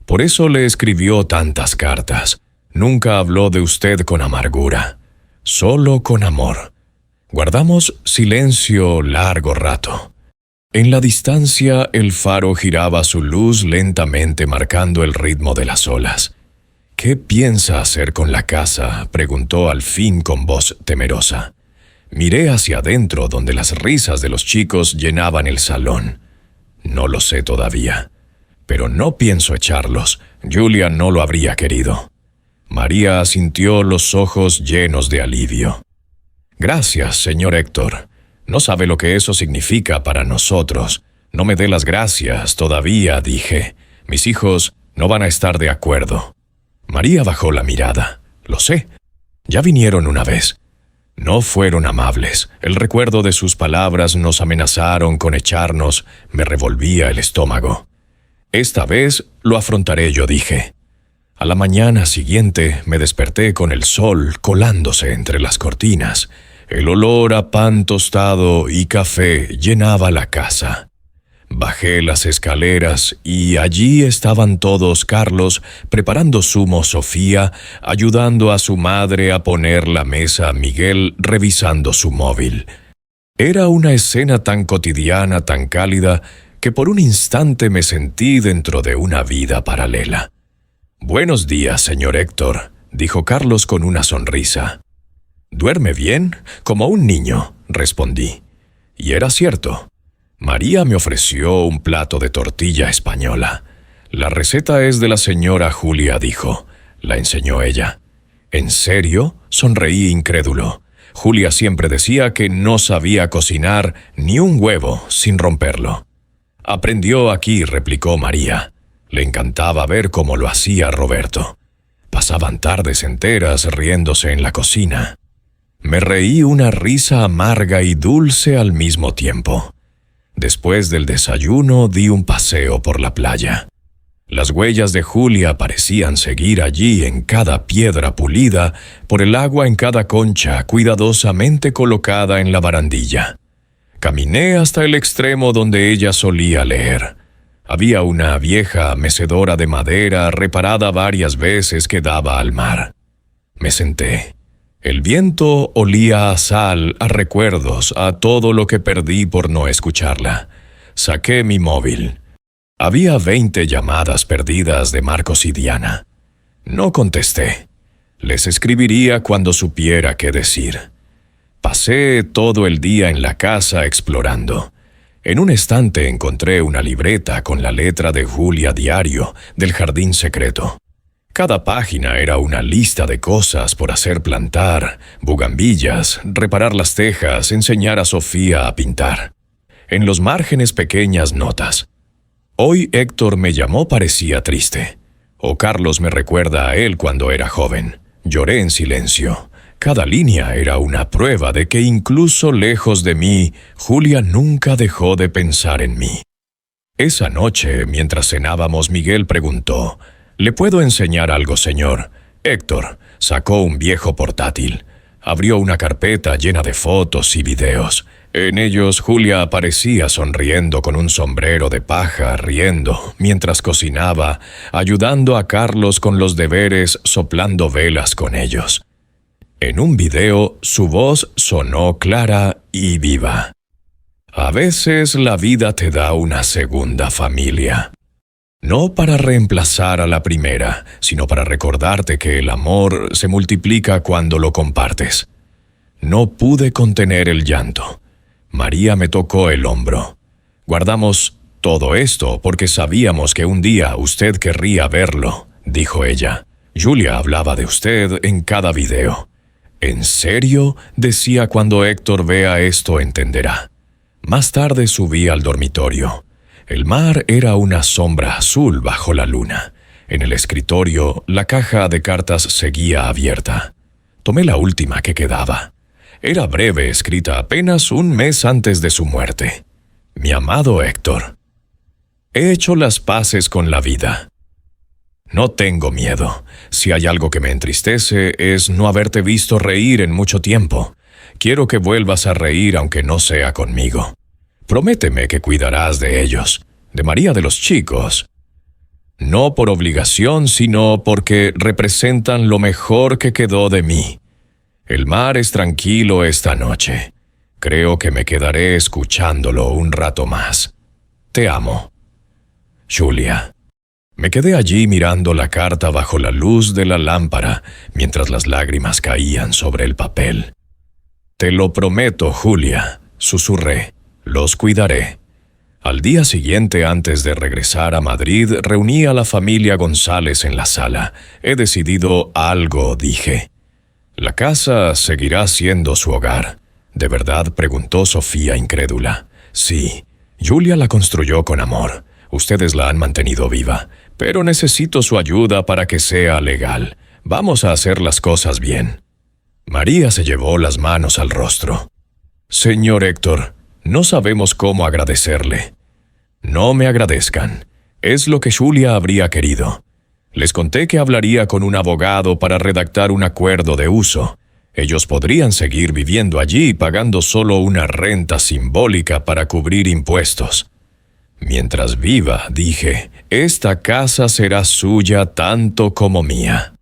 Speaker 1: Por eso le escribió tantas cartas. Nunca habló de usted con amargura, solo con amor. Guardamos silencio largo rato. En la distancia, el faro giraba su luz lentamente marcando el ritmo de las olas. «¿Qué piensa hacer con la casa?», preguntó al fin con voz temerosa. Miré hacia adentro donde las risas de los chicos llenaban el salón. No lo sé todavía, pero no pienso echarlos. Julia no lo habría querido. María asintió, los ojos llenos de alivio. Gracias, señor Héctor. No sabe lo que eso significa para nosotros. No me dé las gracias todavía, dije. Mis hijos no van a estar de acuerdo. María bajó la mirada. Lo sé. Ya vinieron una vez. No fueron amables. El recuerdo de sus palabras nos amenazaron con echarnos. Me revolvía el estómago. Esta vez lo afrontaré, yo dije. A la mañana siguiente me desperté con el sol colándose entre las cortinas. El olor a pan tostado y café llenaba la casa. Bajé las escaleras y allí estaban todos: Carlos preparando zumo, Sofía ayudando a su madre a poner la mesa, Miguel revisando su móvil. Era una escena tan cotidiana, tan cálida, que por un instante me sentí dentro de una vida paralela. «Buenos días, señor Héctor», dijo Carlos con una sonrisa. «¿Duerme bien? Como un niño», respondí. Y era cierto. María me ofreció un plato de tortilla española. «La receta es de la señora Julia», dijo. La enseñó ella. «¿En serio?», sonreí incrédulo. Julia siempre decía que no sabía cocinar ni un huevo sin romperlo. «Aprendió aquí», replicó María. Le encantaba ver cómo lo hacía Roberto. Pasaban tardes enteras riéndose en la cocina. Me reí una risa amarga y dulce al mismo tiempo. Después del desayuno di un paseo por la playa. Las huellas de Julia parecían seguir allí en cada piedra pulida, por el agua en cada concha cuidadosamente colocada en la barandilla. Caminé hasta el extremo donde ella solía leer. Había una vieja mecedora de madera reparada varias veces que daba al mar. Me senté. El viento olía a sal, a recuerdos, a todo lo que perdí por no escucharla. Saqué mi móvil. Había 20 llamadas perdidas de Marcos y Diana. No contesté. Les escribiría cuando supiera qué decir. Pasé todo el día en la casa explorando. En un estante encontré una libreta con la letra de Julia Diario, del jardín secreto. Cada página era una lista de cosas por hacer: plantar, bugambillas, reparar las tejas, enseñar a Sofía a pintar. En los márgenes pequeñas notas. Hoy Héctor me llamó, parecía triste. O Carlos me recuerda a él cuando era joven. Lloré en silencio. Cada línea era una prueba de que incluso lejos de mí, Julia nunca dejó de pensar en mí. Esa noche, mientras cenábamos, Miguel preguntó: «¿Le puedo enseñar algo, señor?» Héctor sacó un viejo portátil. Abrió una carpeta llena de fotos y videos. En ellos Julia aparecía sonriendo con un sombrero de paja, riendo, mientras cocinaba, ayudando a Carlos con los deberes, soplando velas con ellos. En un video, su voz sonó clara y viva. A veces la vida te da una segunda familia. No para reemplazar a la primera, sino para recordarte que el amor se multiplica cuando lo compartes. No pude contener el llanto. María me tocó el hombro. Guardamos todo esto porque sabíamos que un día usted querría verlo, dijo ella. Julia hablaba de usted en cada video. ¿En serio?, decía, cuando Héctor vea esto entenderá. Más tarde subí al dormitorio. El mar era una sombra azul bajo la luna. En el escritorio, la caja de cartas seguía abierta. Tomé la última que quedaba. Era breve, escrita apenas un mes antes de su muerte. Mi amado Héctor, he hecho las paces con la vida. No tengo miedo. Si hay algo que me entristece es no haberte visto reír en mucho tiempo. Quiero que vuelvas a reír aunque no sea conmigo. Prométeme que cuidarás de ellos, de María, de los chicos. No por obligación, sino porque representan lo mejor que quedó de mí. El mar es tranquilo esta noche. Creo que me quedaré escuchándolo un rato más. Te amo. Julia. Me quedé allí mirando la carta bajo la luz de la lámpara, mientras las lágrimas caían sobre el papel. Te lo prometo, Julia, susurré. Los cuidaré. Al día siguiente, antes de regresar a Madrid, reuní a la familia González en la sala. He decidido algo, dije. La casa seguirá siendo su hogar. ¿De verdad?, preguntó Sofía incrédula. Sí, Julia la construyó con amor. Ustedes la han mantenido viva, pero necesito su ayuda para que sea legal. Vamos a hacer las cosas bien. María se llevó las manos al rostro. Señor Héctor, no sabemos cómo agradecerle. No me agradezcan. Es lo que Julia habría querido. Les conté que hablaría con un abogado para redactar un acuerdo de uso. Ellos podrían seguir viviendo allí pagando solo una renta simbólica para cubrir impuestos. Mientras viva, dije, esta casa será suya tanto como mía.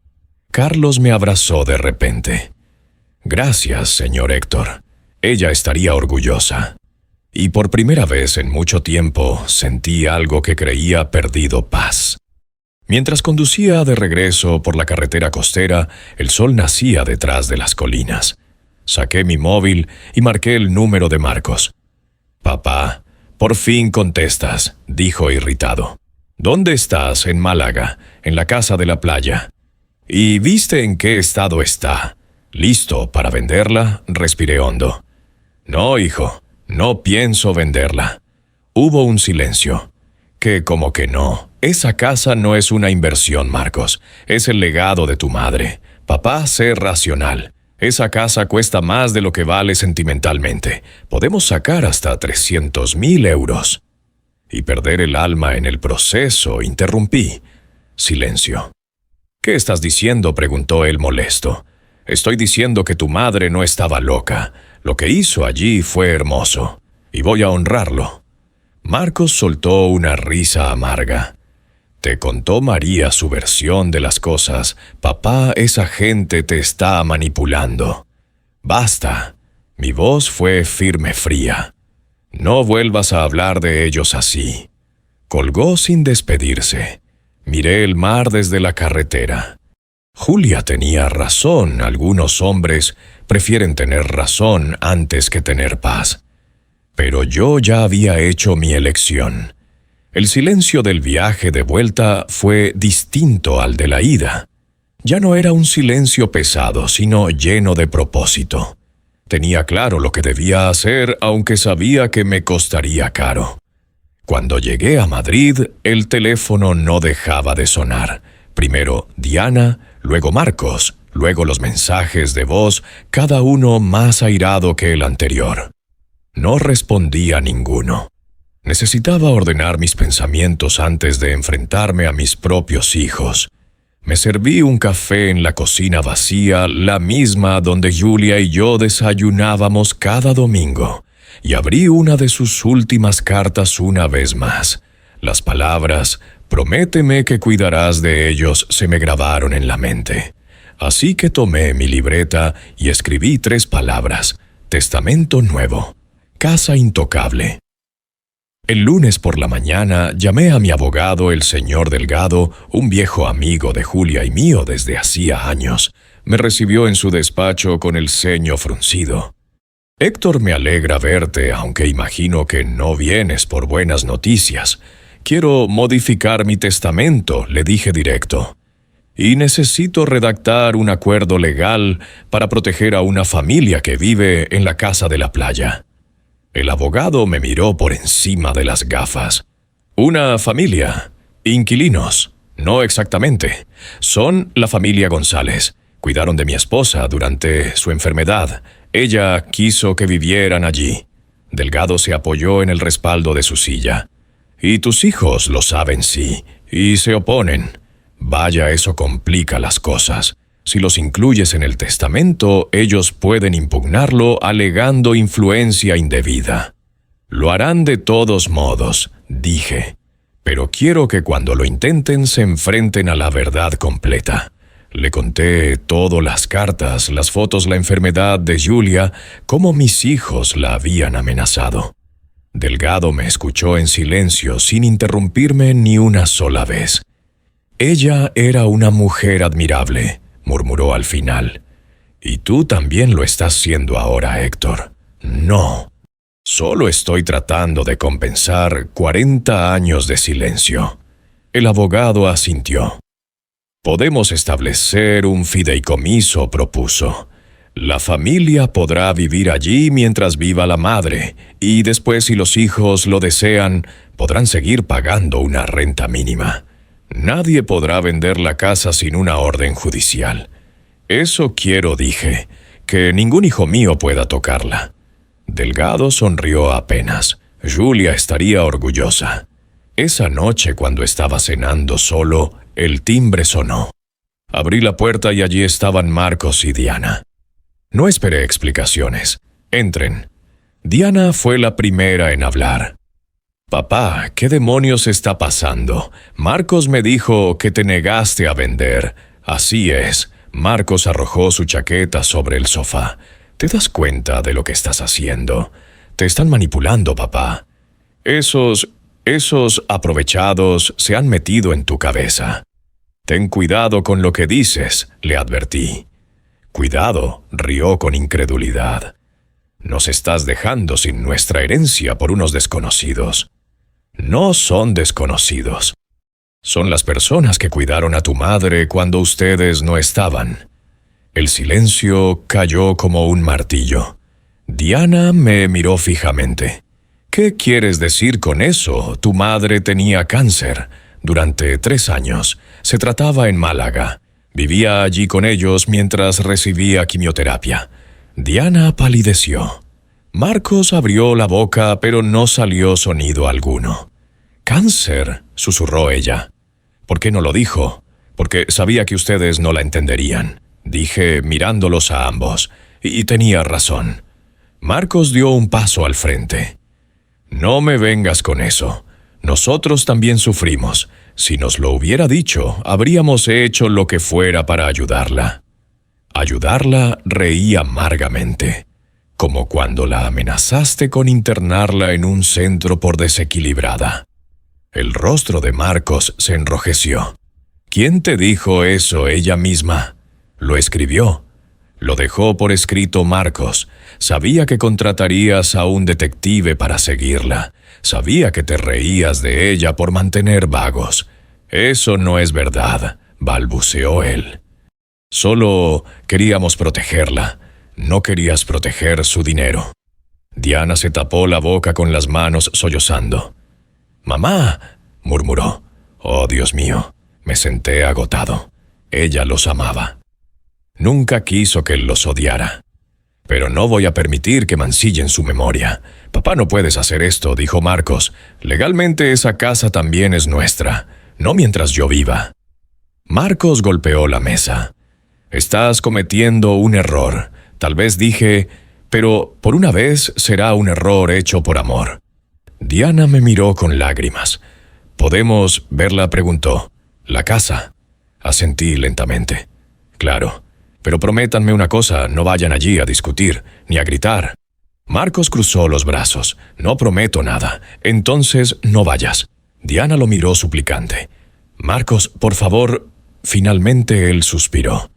Speaker 1: Carlos me abrazó de repente. Gracias, señor Héctor. Ella estaría orgullosa. Y por primera vez en mucho tiempo sentí algo que creía perdido: paz. Mientras conducía de regreso por la carretera costera, el sol nacía detrás de las colinas. Saqué mi móvil y marqué el número de Marcos. Papá, por fin contestas, dijo irritado. ¿Dónde estás? En Málaga, en la casa de la playa. ¿Y viste en qué estado está? ¿Listo para venderla? Respiré hondo. No, hijo, no pienso venderla. Hubo un silencio. ¿Qué, como que no? Esa casa no es una inversión, Marcos. Es el legado de tu madre. Papá, sé racional. Esa casa cuesta más de lo que vale sentimentalmente. Podemos sacar hasta 300.000 euros. Y perder el alma en el proceso, interrumpí. Silencio. ¿Qué estás diciendo?, preguntó él molesto. Estoy diciendo que tu madre no estaba loca. Lo que hizo allí fue hermoso. Y voy a honrarlo. Marcos soltó una risa amarga. Te contó María su versión de las cosas. Papá, esa gente te está manipulando. Basta. Mi voz fue firme, fría. No vuelvas a hablar de ellos así. Colgó sin despedirse. Miré el mar desde la carretera. Julia tenía razón. Algunos hombres prefieren tener razón antes que tener paz. Pero yo ya había hecho mi elección. El silencio del viaje de vuelta fue distinto al de la ida. Ya no era un silencio pesado, sino lleno de propósito. Tenía claro lo que debía hacer, aunque sabía que me costaría caro. Cuando llegué a Madrid, el teléfono no dejaba de sonar. Primero Diana, luego Marcos, luego los mensajes de voz, cada uno más airado que el anterior. No respondí a ninguno. Necesitaba ordenar mis pensamientos antes de enfrentarme a mis propios hijos. Me serví un café en la cocina vacía, la misma donde Julia y yo desayunábamos cada domingo, y abrí una de sus últimas cartas una vez más. Las palabras, prométeme que cuidarás de ellos, se me grabaron en la mente. Así que tomé mi libreta y escribí 3 palabras: testamento nuevo, casa intocable. El lunes por la mañana llamé a mi abogado, el señor Delgado, un viejo amigo de Julia y mío desde hacía años. Me recibió en su despacho con el ceño fruncido. Héctor, me alegra verte, aunque imagino que no vienes por buenas noticias. Quiero modificar mi testamento, le dije directo. Y necesito redactar un acuerdo legal para proteger a una familia que vive en la casa de la playa. El abogado me miró por encima de las gafas. Una familia. Inquilinos. No exactamente. Son la familia González. Cuidaron de mi esposa durante su enfermedad. Ella quiso que vivieran allí. Delgado se apoyó en el respaldo de su silla. Y tus hijos lo saben, sí, y se oponen. Vaya, eso complica las cosas. Si los incluyes en el testamento, ellos pueden impugnarlo alegando influencia indebida. Lo harán de todos modos, dije, pero quiero que cuando lo intenten se enfrenten a la verdad completa. Le conté todo: las cartas, las fotos, la enfermedad de Julia, cómo mis hijos la habían amenazado. Delgado me escuchó en silencio, sin interrumpirme ni una sola vez. Ella era una mujer admirable, murmuró al final. Y tú también lo estás siendo ahora, Héctor. No. Solo estoy tratando de compensar 40 años de silencio. El abogado asintió. Podemos establecer un fideicomiso, propuso. La familia podrá vivir allí mientras viva la madre, y después, si los hijos lo desean, podrán seguir pagando una renta mínima. Nadie podrá vender la casa sin una orden judicial. Eso quiero, dije, que ningún hijo mío pueda tocarla. Delgado sonrió apenas. Julia estaría orgullosa. Esa noche, cuando estaba cenando solo, el timbre sonó. Abrí la puerta y allí estaban Marcos y Diana. No esperé explicaciones. Entren. Diana fue la primera en hablar. Papá, ¿qué demonios está pasando? Marcos me dijo que te negaste a vender. Así es. Marcos arrojó su chaqueta sobre el sofá. ¿Te das cuenta de lo que estás haciendo? Te están manipulando, papá. Esos aprovechados se han metido en tu cabeza. Ten cuidado con lo que dices, le advertí. Cuidado, rió con incredulidad. Nos estás dejando sin nuestra herencia por unos desconocidos. No son desconocidos. Son las personas que cuidaron a tu madre cuando ustedes no estaban. El silencio cayó como un martillo. Diana me miró fijamente. ¿Qué quieres decir con eso? Tu madre tenía cáncer. Durante 3 años. Se trataba en Málaga. Vivía allí con ellos mientras recibía quimioterapia. Diana palideció. Marcos abrió la boca, pero no salió sonido alguno. «¿Cáncer?», susurró ella. «¿Por qué no lo dijo? Porque sabía que ustedes no la entenderían», dije mirándolos a ambos. Y tenía razón. Marcos dio un paso al frente. «No me vengas con eso. Nosotros también sufrimos. Si nos lo hubiera dicho, habríamos hecho lo que fuera para ayudarla». Ayudarla, reí amargamente, como cuando la amenazaste con internarla en un centro por desequilibrada. El rostro de Marcos se enrojeció. ¿Quién te dijo eso? Ella misma. Lo escribió. Lo dejó por escrito Marcos. Sabía que contratarías a un detective para seguirla. Sabía que te reías de ella por mantener vagos. Eso no es verdad, balbuceó él. Solo queríamos protegerla. No querías proteger su dinero. Diana se tapó la boca con las manos sollozando. «Mamá», murmuró. «Oh, Dios mío». Me senté agotado. Ella los amaba. Nunca quiso que él los odiara. «Pero no voy a permitir que mancillen su memoria. Papá, no puedes hacer esto», dijo Marcos. «Legalmente esa casa también es nuestra. No mientras yo viva». Marcos golpeó la mesa. «Estás cometiendo un error». Tal vez dije, pero por una vez será un error hecho por amor. Diana me miró con lágrimas. «¿Podemos verla?», preguntó. «¿La casa?». Asentí lentamente. «Claro. Pero prométanme una cosa, no vayan allí a discutir, ni a gritar». Marcos cruzó los brazos. «No prometo nada. Entonces no vayas». Diana lo miró suplicante. «Marcos, por favor». Finalmente él suspiró.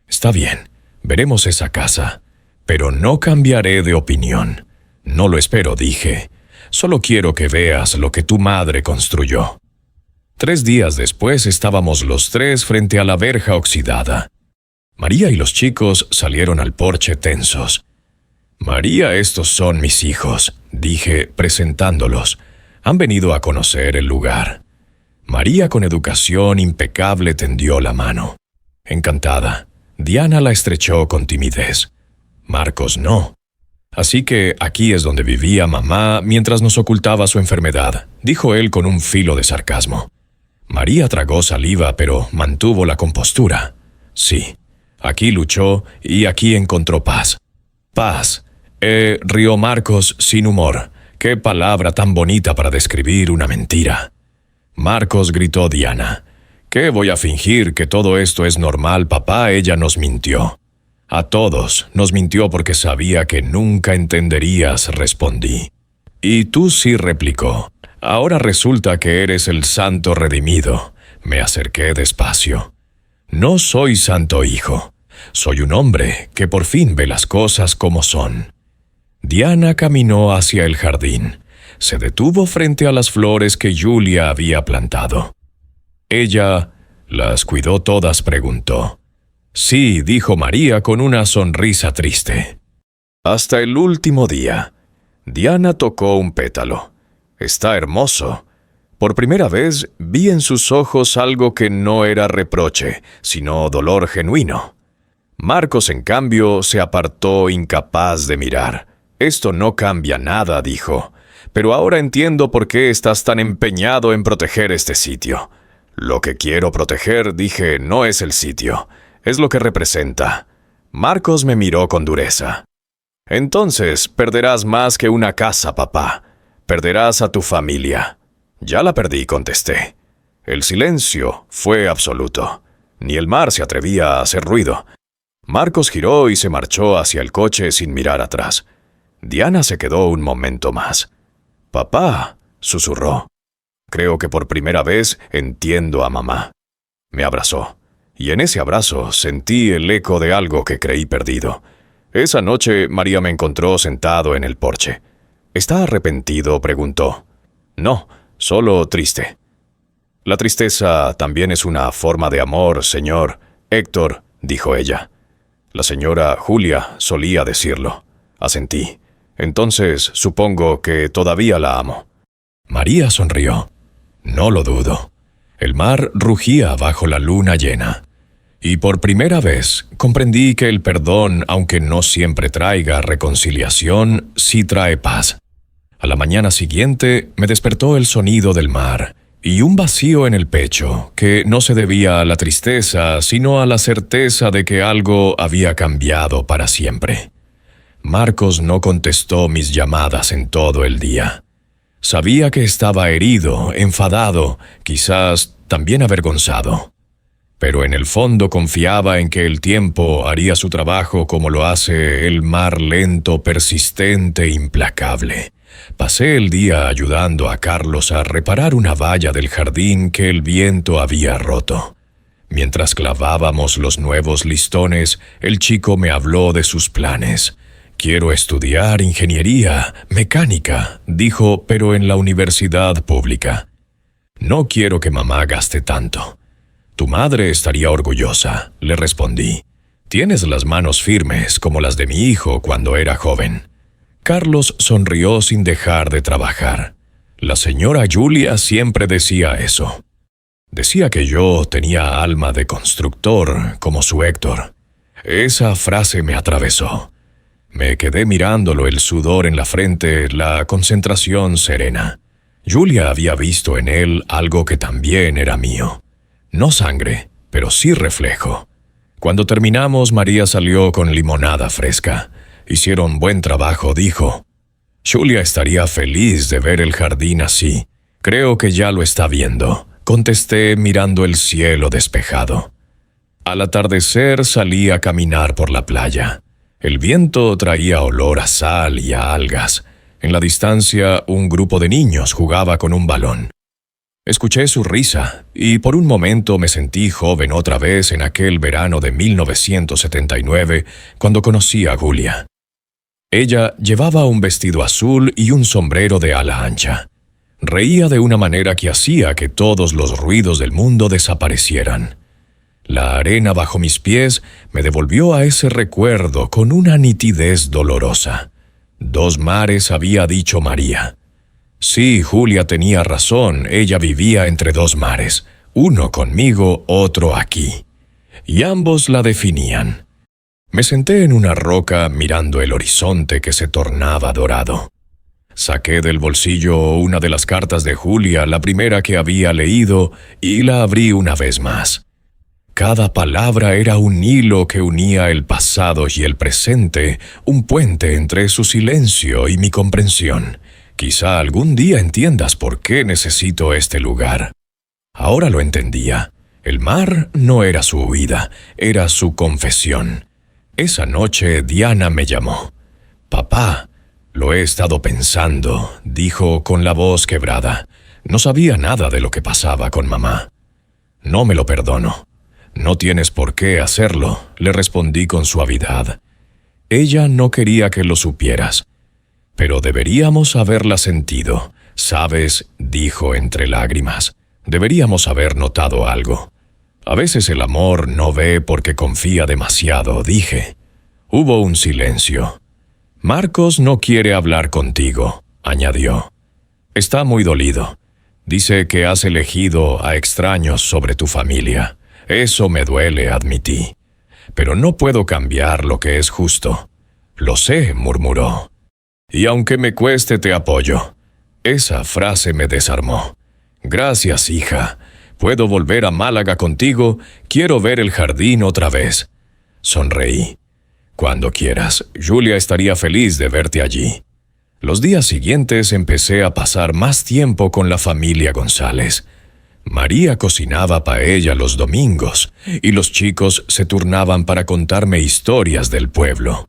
Speaker 1: «Está bien. Veremos esa casa. Pero no cambiaré de opinión». «No lo espero», dije. «Solo quiero que veas lo que tu madre construyó». 3 días después estábamos los 3 frente a la verja oxidada. María y los chicos salieron al porche tensos. «María, estos son mis hijos», dije presentándolos. «Han venido a conocer el lugar». María, con educación impecable, tendió la mano. Encantada. Diana la estrechó con timidez. Marcos no. «Así que aquí es donde vivía mamá mientras nos ocultaba su enfermedad», dijo él con un filo de sarcasmo. María tragó saliva, pero mantuvo la compostura. «Sí, aquí luchó y aquí encontró paz». «Paz», rió Marcos sin humor. «Qué palabra tan bonita para describir una mentira». «Marcos», gritó Diana. «¿Qué voy a fingir que todo esto es normal, papá? Ella nos mintió». «A todos nos mintió porque sabía que nunca entenderías», respondí. «Y tú sí», replicó. «Ahora resulta que eres el santo redimido». Me acerqué despacio. «No soy santo, hijo. Soy un hombre que por fin ve las cosas como son. Diana caminó hacia el jardín. Se detuvo frente a las flores que Julia había plantado. Ella las cuidó todas, preguntó. Sí, dijo María con una sonrisa triste. Hasta el último día. Diana tocó un pétalo. Está hermoso. Por primera vez vi en sus ojos algo que no era reproche, sino dolor genuino. Marcos, en cambio, se apartó incapaz de mirar. Esto no cambia nada, dijo. Pero ahora entiendo por qué estás tan empeñado en proteger este sitio. Lo que quiero proteger, dije, no es el sitio. Es lo que representa. Marcos me miró con dureza. Entonces, perderás más que una casa, papá. Perderás a tu familia. Ya la perdí, contesté. El silencio fue absoluto. Ni el mar se atrevía a hacer ruido. Marcos giró y se marchó hacia el coche sin mirar atrás. Diana se quedó un momento más. «Papá», susurró. Creo que por primera vez entiendo a mamá. Me abrazó. Y en ese abrazo sentí el eco de algo que creí perdido. Esa noche María me encontró sentado en el porche. ¿Está arrepentido?, preguntó. No, solo triste. La tristeza también es una forma de amor, señor. Héctor, dijo ella. La señora Julia solía decirlo. Asentí. Entonces supongo que todavía la amo. María sonrió. No lo dudo. El mar rugía bajo la luna llena. Y por primera vez comprendí que el perdón, aunque no siempre traiga reconciliación, sí trae paz. A la mañana siguiente me despertó el sonido del mar y un vacío en el pecho que no se debía a la tristeza, sino a la certeza de que algo había cambiado para siempre. Marcos no contestó mis llamadas en todo el día. Sabía que estaba herido, enfadado, quizás también avergonzado. Pero en el fondo confiaba en que el tiempo haría su trabajo como lo hace el mar lento, persistente e implacable. Pasé el día ayudando a Carlos a reparar una valla del jardín que el viento había roto. Mientras clavábamos los nuevos listones, el chico me habló de sus planes. Quiero estudiar ingeniería, mecánica, dijo, pero en la universidad pública. No quiero que mamá gaste tanto. Tu madre estaría orgullosa, le respondí. Tienes las manos firmes como las de mi hijo cuando era joven. Carlos sonrió sin dejar de trabajar. La señora Julia siempre decía eso. Decía que yo tenía alma de constructor, como su Héctor. Esa frase me atravesó. Me quedé mirándolo, el sudor en la frente, la concentración serena. Julia había visto en él algo que también era mío. No sangre, pero sí reflejo. Cuando terminamos, María salió con limonada fresca. Hicieron buen trabajo, dijo. Julia estaría feliz de ver el jardín así. Creo que ya lo está viendo, contesté mirando el cielo despejado. Al atardecer salí a caminar por la playa. El viento traía olor a sal y a algas. En la distancia, un grupo de niños jugaba con un balón. Escuché su risa, y por un momento me sentí joven otra vez en aquel verano de 1979, cuando conocí a Julia. Ella llevaba un vestido azul y un sombrero de ala ancha. Reía de una manera que hacía que todos los ruidos del mundo desaparecieran. La arena bajo mis pies me devolvió a ese recuerdo con una nitidez dolorosa. 2 mares, había dicho María. Sí, Julia tenía razón, ella vivía entre 2 mares, uno conmigo, otro aquí. Y ambos la definían. Me senté en una roca mirando el horizonte que se tornaba dorado. Saqué del bolsillo una de las cartas de Julia, la primera que había leído, y la abrí una vez más. Cada palabra era un hilo que unía el pasado y el presente, un puente entre su silencio y mi comprensión. Quizá algún día entiendas por qué necesito este lugar. Ahora lo entendía. El mar no era su huida, era su confesión. Esa noche Diana me llamó. «Papá, lo he estado pensando», dijo con la voz quebrada. No sabía nada de lo que pasaba con mamá. No me lo perdono. No tienes por qué hacerlo, le respondí con suavidad. Ella no quería que lo supieras. Pero deberíamos haberla sentido. ¿Sabes?, dijo entre lágrimas. Deberíamos haber notado algo. A veces el amor no ve porque confía demasiado, dije. Hubo un silencio. Marcos no quiere hablar contigo, añadió. Está muy dolido. Dice que has elegido a extraños sobre tu familia. Eso me duele, admití. Pero no puedo cambiar lo que es justo. Lo sé, murmuró. Y aunque me cueste, te apoyo. Esa frase me desarmó. Gracias, hija. ¿Puedo volver a Málaga contigo? Quiero ver el jardín otra vez. Sonreí. Cuando quieras. Julia estaría feliz de verte allí. Los días siguientes empecé a pasar más tiempo con la familia González. María cocinaba paella los domingos y los chicos se turnaban para contarme historias del pueblo.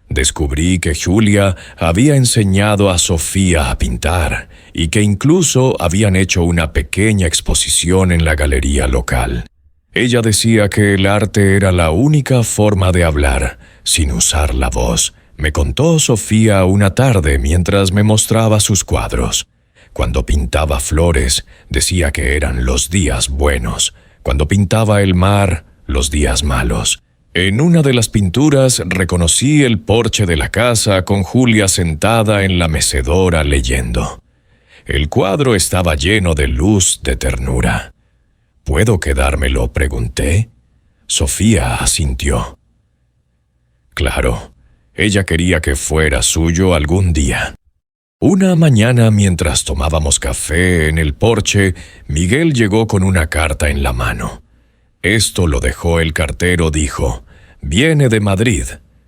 Speaker 1: Descubrí que Julia había enseñado a Sofía a pintar y que incluso habían hecho una pequeña exposición en la galería local. Ella decía que el arte era la única forma de hablar, sin usar la voz. Me contó Sofía una tarde mientras me mostraba sus cuadros. Cuando pintaba flores, decía que eran los días buenos. Cuando pintaba el mar, los días malos. En una de las pinturas reconocí el porche de la casa con Julia sentada en la mecedora leyendo. El cuadro estaba lleno de luz, de ternura. ¿Puedo quedármelo?, pregunté. Sofía asintió. Claro, ella quería que fuera suyo algún día. Una mañana, mientras tomábamos café en el porche, Miguel llegó con una carta en la mano. Esto lo dejó el cartero, dijo. Viene de Madrid.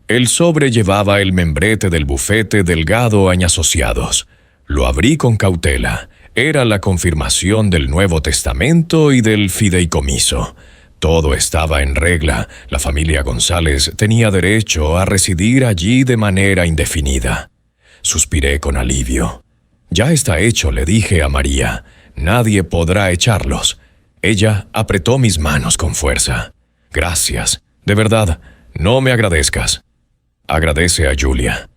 Speaker 1: El sobre llevaba el membrete del bufete Delgado Asociados. Lo abrí con cautela. Era la confirmación del Nuevo Testamento y del fideicomiso. Todo estaba en regla. La familia González tenía derecho a residir allí de manera indefinida. Suspiré con alivio. Ya está hecho, le dije a María. Nadie podrá echarlos. Ella apretó mis manos con fuerza. Gracias. De verdad, no me agradezcas. Agradece a Julia.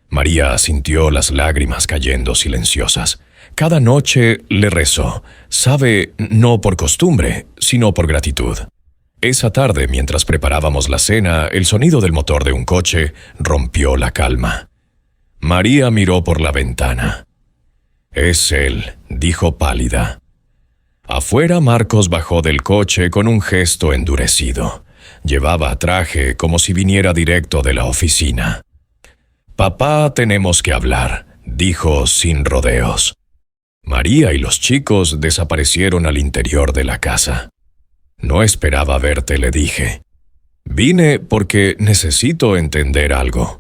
Speaker 1: María sintió las lágrimas cayendo silenciosas. Cada noche le rezó. Sabe, no por costumbre, sino por gratitud. Esa tarde, mientras preparábamos la cena, el sonido del motor de un coche rompió la calma. María miró por la ventana. Es él, dijo pálida. Afuera, Marcos bajó del coche con un gesto endurecido. Llevaba traje como si viniera directo de la oficina. Papá, tenemos que hablar, dijo sin rodeos. María y los chicos desaparecieron al interior de la casa. No esperaba verte, le dije. Vine porque necesito entender algo.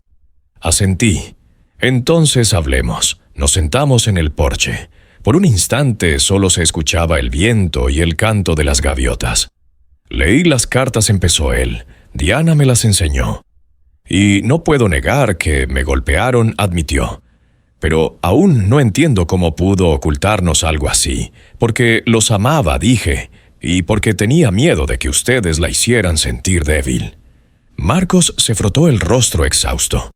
Speaker 1: Asentí. Entonces hablemos. Nos sentamos en el porche. Por un instante solo se escuchaba el viento y el canto de las gaviotas. Leí las cartas, empezó él. Diana me las enseñó. Y no puedo negar que me golpearon, admitió. Pero aún no entiendo cómo pudo ocultarnos algo así. Porque los amaba, dije, y porque tenía miedo de que ustedes la hicieran sentir débil. Marcos se frotó el rostro exhausto.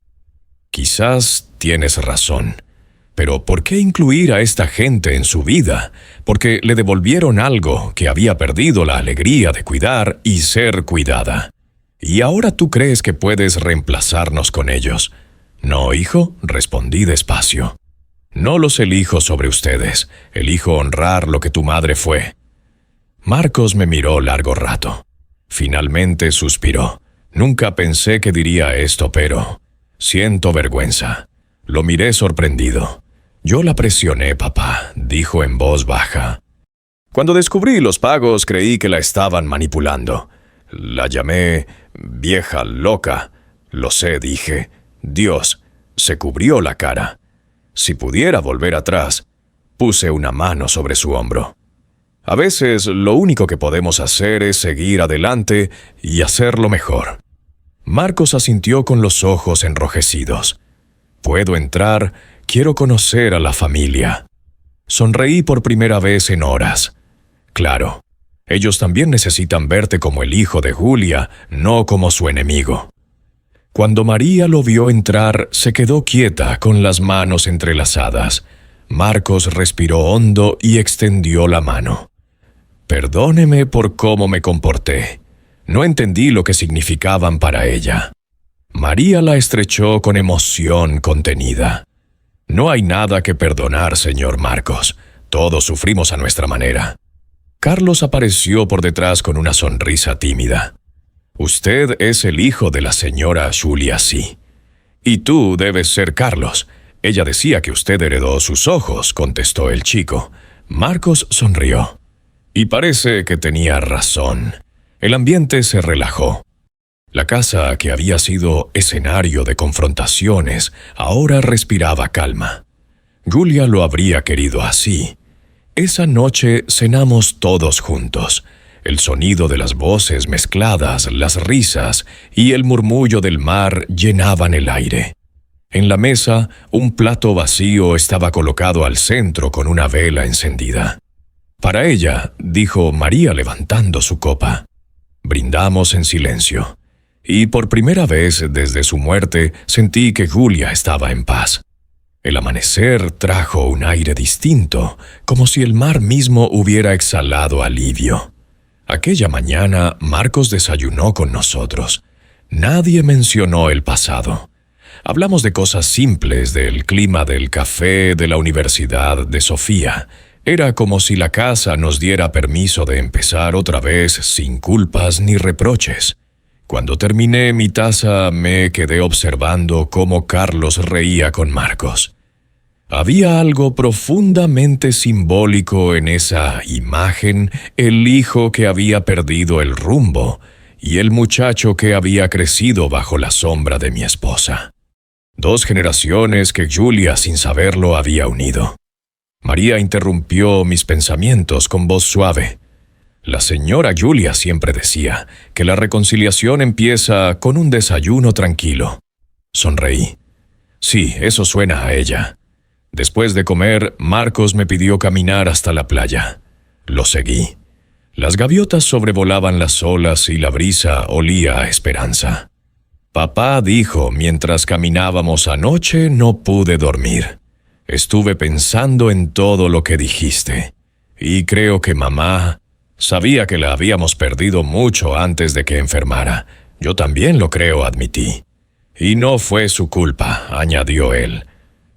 Speaker 1: Quizás tienes razón. Pero ¿por qué incluir a esta gente en su vida? Porque le devolvieron algo que había perdido la alegría de cuidar y ser cuidada. Y ahora tú crees que puedes reemplazarnos con ellos. No, hijo, respondí despacio. No los elijo sobre ustedes. Elijo honrar lo que tu madre fue. Marcos me miró largo rato. Finalmente suspiró. Nunca pensé que diría esto, pero siento vergüenza. Lo miré sorprendido. Yo la presioné, papá, dijo en voz baja. Cuando descubrí los pagos, creí que la estaban manipulando. La llamé vieja loca. Lo sé, dije. Dios, se cubrió la cara. Si pudiera volver atrás, puse una mano sobre su hombro. A veces lo único que podemos hacer es seguir adelante y hacerlo mejor. Marcos asintió con los ojos enrojecidos. ¿Puedo entrar? Quiero conocer a la familia. Sonreí por primera vez en horas. Claro. Ellos también necesitan verte como el hijo de Julia, no como su enemigo. Cuando María lo vio entrar, se quedó quieta con las manos entrelazadas. Marcos respiró hondo y extendió la mano. Perdóneme por cómo me comporté. No entendí lo que significaban para ella. María la estrechó con emoción contenida. No hay nada que perdonar, señor Marcos. Todos sufrimos a nuestra manera. Carlos apareció por detrás con una sonrisa tímida. Usted es el hijo de la señora Julia, sí. Y tú debes ser Carlos. Ella decía que usted heredó sus ojos, contestó el chico. Marcos sonrió. Y parece que tenía razón. El ambiente se relajó. La casa, que había sido escenario de confrontaciones, ahora respiraba calma. Julia lo habría querido así. Esa noche cenamos todos juntos. El sonido de las voces mezcladas, las risas y el murmullo del mar llenaban el aire. En la mesa, un plato vacío estaba colocado al centro con una vela encendida. Para ella, dijo María levantando su copa. Brindamos en silencio. Y por primera vez desde su muerte sentí que Julia estaba en paz. El amanecer trajo un aire distinto, como si el mar mismo hubiera exhalado alivio. Aquella mañana Marcos desayunó con nosotros. Nadie mencionó el pasado. Hablamos de cosas simples, del clima del café, de la universidad, de Sofía. Era como si la casa nos diera permiso de empezar otra vez sin culpas ni reproches. Cuando terminé mi taza, me quedé observando cómo Carlos reía con Marcos. Había algo profundamente simbólico en esa imagen, el hijo que había perdido el rumbo y el muchacho que había crecido bajo la sombra de mi esposa. Dos generaciones que Julia, sin saberlo, había unido. María interrumpió mis pensamientos con voz suave. La señora Julia siempre decía que la reconciliación empieza con un desayuno tranquilo. Sonreí. Sí, eso suena a ella. Después de comer, Marcos me pidió caminar hasta la playa. Lo seguí. Las gaviotas sobrevolaban las olas y la brisa olía a esperanza. Papá dijo, mientras caminábamos anoche, no pude dormir. Estuve pensando en todo lo que dijiste. Y creo que mamá sabía que la habíamos perdido mucho antes de que enfermara. Yo también lo creo, admití. Y no fue su culpa, añadió él.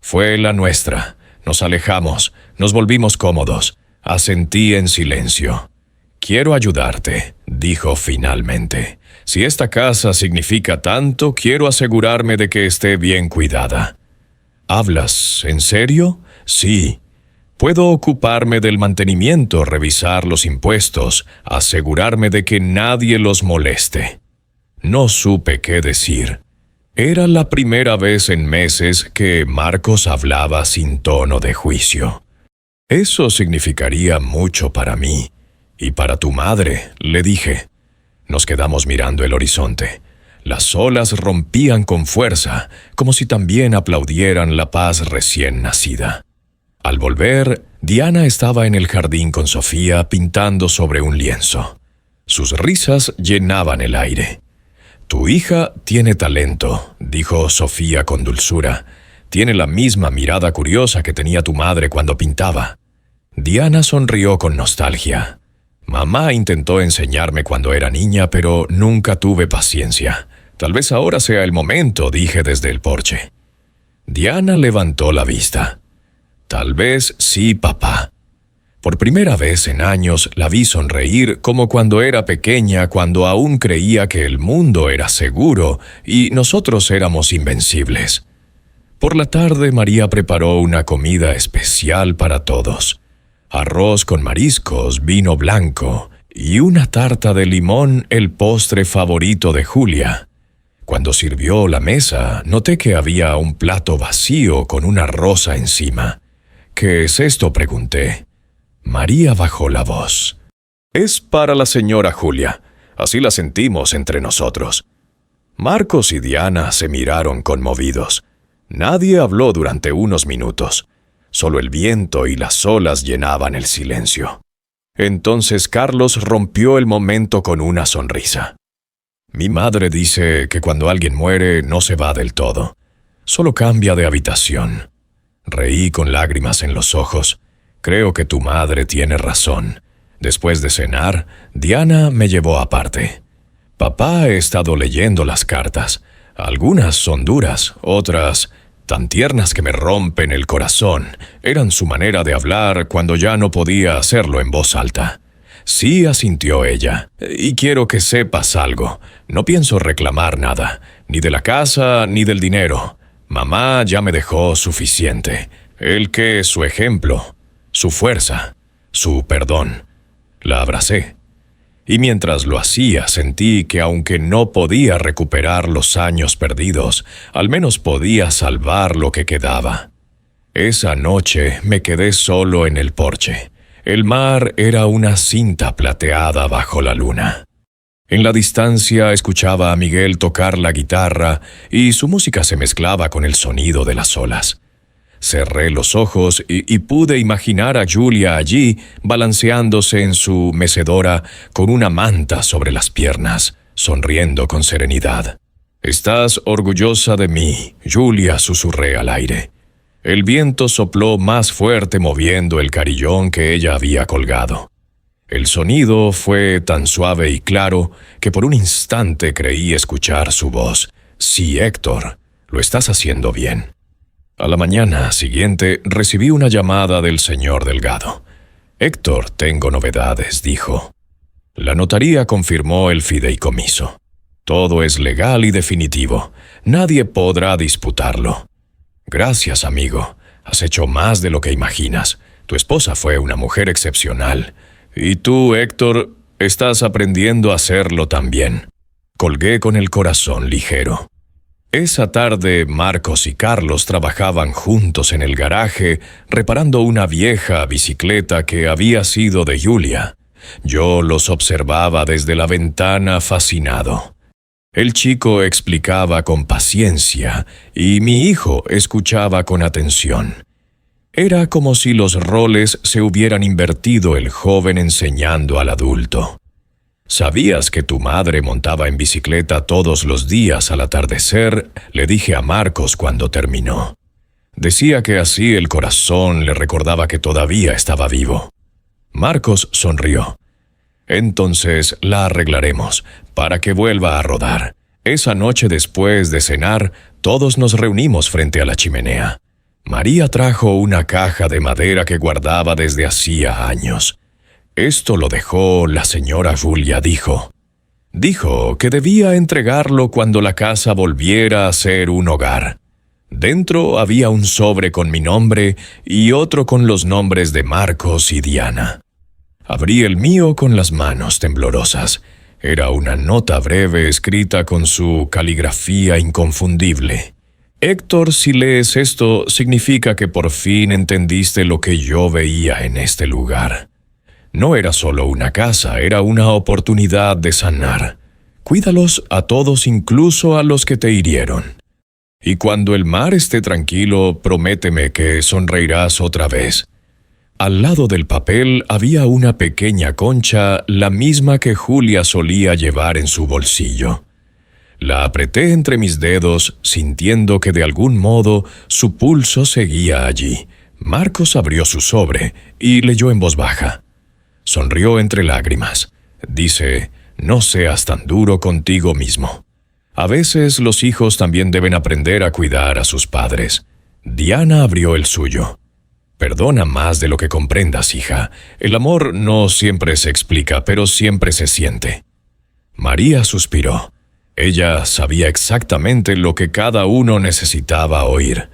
Speaker 1: Fue la nuestra. Nos alejamos, nos volvimos cómodos. Asentí en silencio. Quiero ayudarte, dijo finalmente. Si esta casa significa tanto, quiero asegurarme de que esté bien cuidada. ¿Hablas en serio? Sí. Puedo ocuparme del mantenimiento, revisar los impuestos, asegurarme de que nadie los moleste. No supe qué decir. Era la primera vez en meses que Marcos hablaba sin tono de juicio. Eso significaría mucho para mí. Y para tu madre, le dije. Nos quedamos mirando el horizonte. Las olas rompían con fuerza, como si también aplaudieran la paz recién nacida. Al volver, Diana estaba en el jardín con Sofía pintando sobre un lienzo. Sus risas llenaban el aire. Tu hija tiene talento, dijo Sofía con dulzura. Tiene la misma mirada curiosa que tenía tu madre cuando pintaba. Diana sonrió con nostalgia. Mamá intentó enseñarme cuando era niña, pero nunca tuve paciencia. Tal vez ahora sea el momento, dije desde el porche. Diana levantó la vista. Tal vez sí, papá. Por primera vez en años la vi sonreír como cuando era pequeña, cuando aún creía que el mundo era seguro y nosotros éramos invencibles. Por la tarde María preparó una comida especial para todos. Arroz con mariscos, vino blanco y una tarta de limón, el postre favorito de Julia. Cuando sirvió la mesa, noté que había un plato vacío con una rosa encima. ¿Qué es esto?, pregunté. María bajó la voz. Es para la señora Julia. Así la sentimos entre nosotros. Marcos y Diana se miraron conmovidos. Nadie habló durante unos minutos. Solo el viento y las olas llenaban el silencio. Entonces Carlos rompió el momento con una sonrisa. Mi madre dice que cuando alguien muere no se va del todo, solo cambia de habitación. Reí con lágrimas en los ojos. Creo que tu madre tiene razón. Después de cenar, Diana me llevó aparte. Papá ha estado leyendo las cartas. Algunas son duras, otras tan tiernas que me rompen el corazón. Eran su manera de hablar cuando ya no podía hacerlo en voz alta. Sí, asintió ella. Y quiero que sepas algo. No pienso reclamar nada, ni de la casa ni del dinero. Mamá ya me dejó suficiente. Él que es su ejemplo, su fuerza, su perdón. La abracé. Y mientras lo hacía sentí que aunque no podía recuperar los años perdidos, al menos podía salvar lo que quedaba. Esa noche me quedé solo en el porche. El mar era una cinta plateada bajo la luna. En la distancia escuchaba a Miguel tocar la guitarra y su música se mezclaba con el sonido de las olas. Cerré los ojos y pude imaginar a Julia allí, balanceándose en su mecedora con una manta sobre las piernas, sonriendo con serenidad. «Estás orgullosa de mí», Julia, susurré al aire. El viento sopló más fuerte moviendo el carillón que ella había colgado. El sonido fue tan suave y claro que por un instante creí escuchar su voz. «Sí, Héctor, lo estás haciendo bien». A la mañana siguiente recibí una llamada del señor Delgado. «Héctor, tengo novedades», dijo. La notaría confirmó el fideicomiso. Todo es legal y definitivo. Nadie podrá disputarlo. «Gracias, amigo. Has hecho más de lo que imaginas. Tu esposa fue una mujer excepcional. Y tú, Héctor, estás aprendiendo a hacerlo también». Colgué con el corazón ligero. Esa tarde, Marcos y Carlos trabajaban juntos en el garaje, reparando una vieja bicicleta que había sido de Julia. Yo los observaba desde la ventana fascinado. El chico explicaba con paciencia y mi hijo escuchaba con atención. Era como si los roles se hubieran invertido, el joven enseñando al adulto. «¿Sabías que tu madre montaba en bicicleta todos los días al atardecer?», le dije a Marcos cuando terminó. Decía que así el corazón le recordaba que todavía estaba vivo. Marcos sonrió. «Entonces la arreglaremos, para que vuelva a rodar». Esa noche después de cenar, todos nos reunimos frente a la chimenea. María trajo una caja de madera que guardaba desde hacía años. «Esto lo dejó la señora Julia», dijo. Dijo que debía entregarlo cuando la casa volviera a ser un hogar. Dentro había un sobre con mi nombre y otro con los nombres de Marcos y Diana. Abrí el mío con las manos temblorosas. Era una nota breve escrita con su caligrafía inconfundible. «Héctor, si lees esto, significa que por fin entendiste lo que yo veía en este lugar. No era solo una casa, era una oportunidad de sanar. Cuídalos a todos, incluso a los que te hirieron. Y cuando el mar esté tranquilo, prométeme que sonreirás otra vez». Al lado del papel había una pequeña concha, la misma que Julia solía llevar en su bolsillo. La apreté entre mis dedos, sintiendo que de algún modo su pulso seguía allí. Marcos abrió su sobre y leyó en voz baja. Sonrió entre lágrimas. Dice: «No seas tan duro contigo mismo. A veces los hijos también deben aprender a cuidar a sus padres». Diana abrió el suyo. «Perdona más de lo que comprendas, hija. El amor no siempre se explica, pero siempre se siente». María suspiró. Ella sabía exactamente lo que cada uno necesitaba oír.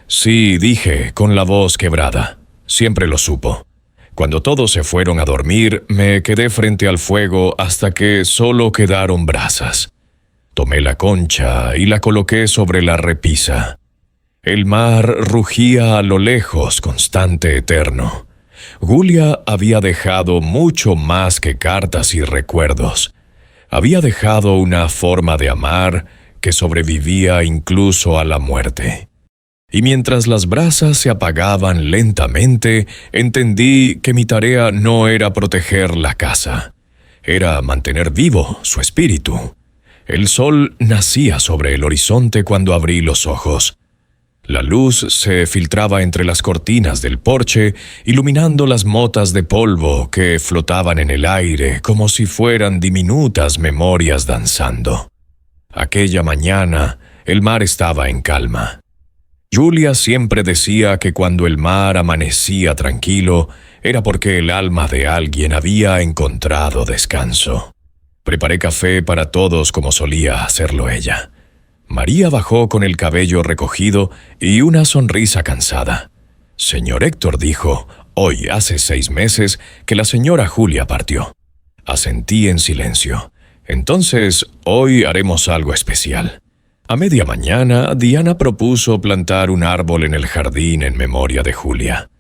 Speaker 1: «Sí», dije, con la voz quebrada. Siempre lo supo. Cuando todos se fueron a dormir, me quedé frente al fuego hasta que solo quedaron brasas. Tomé la concha y la coloqué sobre la repisa. El mar rugía a lo lejos, constante, eterno. Julia había dejado mucho más que cartas y recuerdos. Había dejado una forma de amar que sobrevivía incluso a la muerte. Y mientras las brasas se apagaban lentamente, entendí que mi tarea no era proteger la casa, era mantener vivo su espíritu. El sol nacía sobre el horizonte cuando abrí los ojos. La luz se filtraba entre las cortinas del porche, iluminando las motas de polvo que flotaban en el aire como si fueran diminutas memorias danzando. Aquella mañana, el mar estaba en calma. Julia siempre decía que cuando el mar amanecía tranquilo, era porque el alma de alguien había encontrado descanso. Preparé café para todos como solía hacerlo ella. María bajó con el cabello recogido y una sonrisa cansada. «Señor Héctor», dijo, «hoy hace 6 meses que la señora Julia partió». Asentí en silencio. «Entonces, hoy haremos algo especial». A media mañana, Diana propuso plantar un árbol en el jardín en memoria de Julia.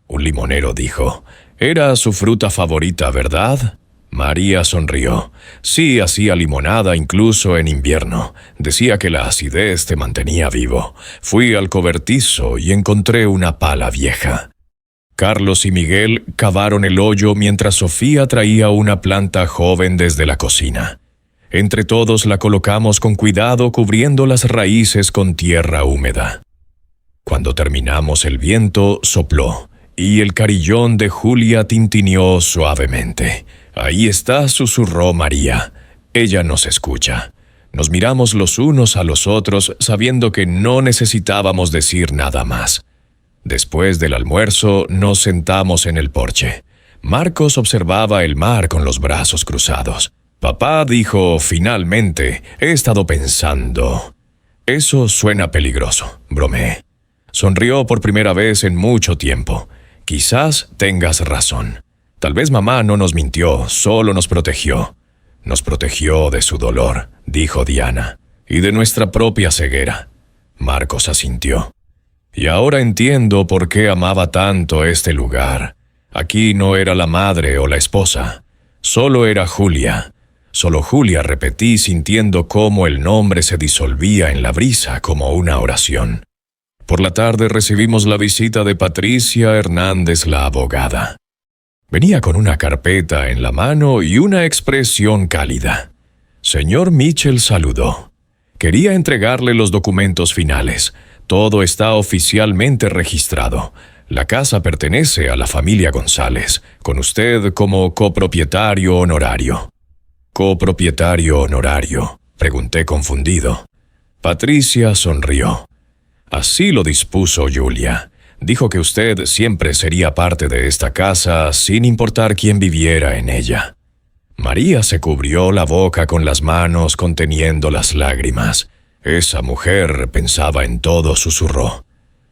Speaker 1: Un limonero dijo, «Era su fruta favorita, ¿verdad?». María sonrió. «Sí, hacía limonada incluso en invierno. Decía que la acidez te mantenía vivo. Fui al cobertizo y encontré una pala vieja». Carlos y Miguel cavaron el hoyo mientras Sofía traía una planta joven desde la cocina. Entre todos la colocamos con cuidado cubriendo las raíces con tierra húmeda. Cuando terminamos el viento sopló y el carillón de Julia tintineó suavemente. «Ahí está», susurró María. «Ella nos escucha». Nos miramos los unos a los otros sabiendo que no necesitábamos decir nada más. Después del almuerzo nos sentamos en el porche. Marcos observaba el mar con los brazos cruzados. «Papá», dijo finalmente, «he estado pensando». «Eso suena peligroso», bromeé. Sonrió por primera vez en mucho tiempo. «Quizás tengas razón. Tal vez mamá no nos mintió, solo nos protegió». «Nos protegió de su dolor», dijo Diana, «y de nuestra propia ceguera». Marcos asintió. «Y ahora entiendo por qué amaba tanto este lugar. Aquí no era la madre o la esposa, solo era Julia». Solo Julia, repetí sintiendo cómo el nombre se disolvía en la brisa como una oración. Por la tarde recibimos la visita de Patricia Hernández, la abogada. Venía con una carpeta en la mano y una expresión cálida. Señor Mitchell saludó. Quería entregarle los documentos finales. Todo está oficialmente registrado. La casa pertenece a la familia González, con usted como copropietario honorario. «¿Copropietario honorario?», pregunté confundido. Patricia sonrió. «Así lo dispuso Julia. Dijo que usted siempre sería parte de esta casa sin importar quién viviera en ella». María se cubrió la boca con las manos conteniendo las lágrimas. «Esa mujer pensaba en todo», susurró.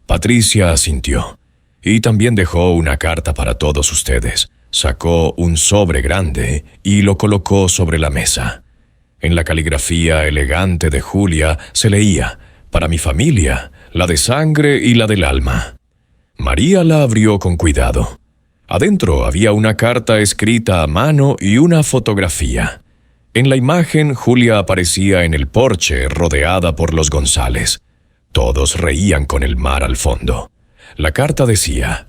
Speaker 1: Patricia asintió. «Y también dejó una carta para todos ustedes». Sacó un sobre grande y lo colocó sobre la mesa. En la caligrafía elegante de Julia se leía, «Para mi familia, la de sangre y la del alma». María la abrió con cuidado. Adentro había una carta escrita a mano y una fotografía. En la imagen, Julia aparecía en el porche rodeada por los González. Todos reían con el mar al fondo. La carta decía,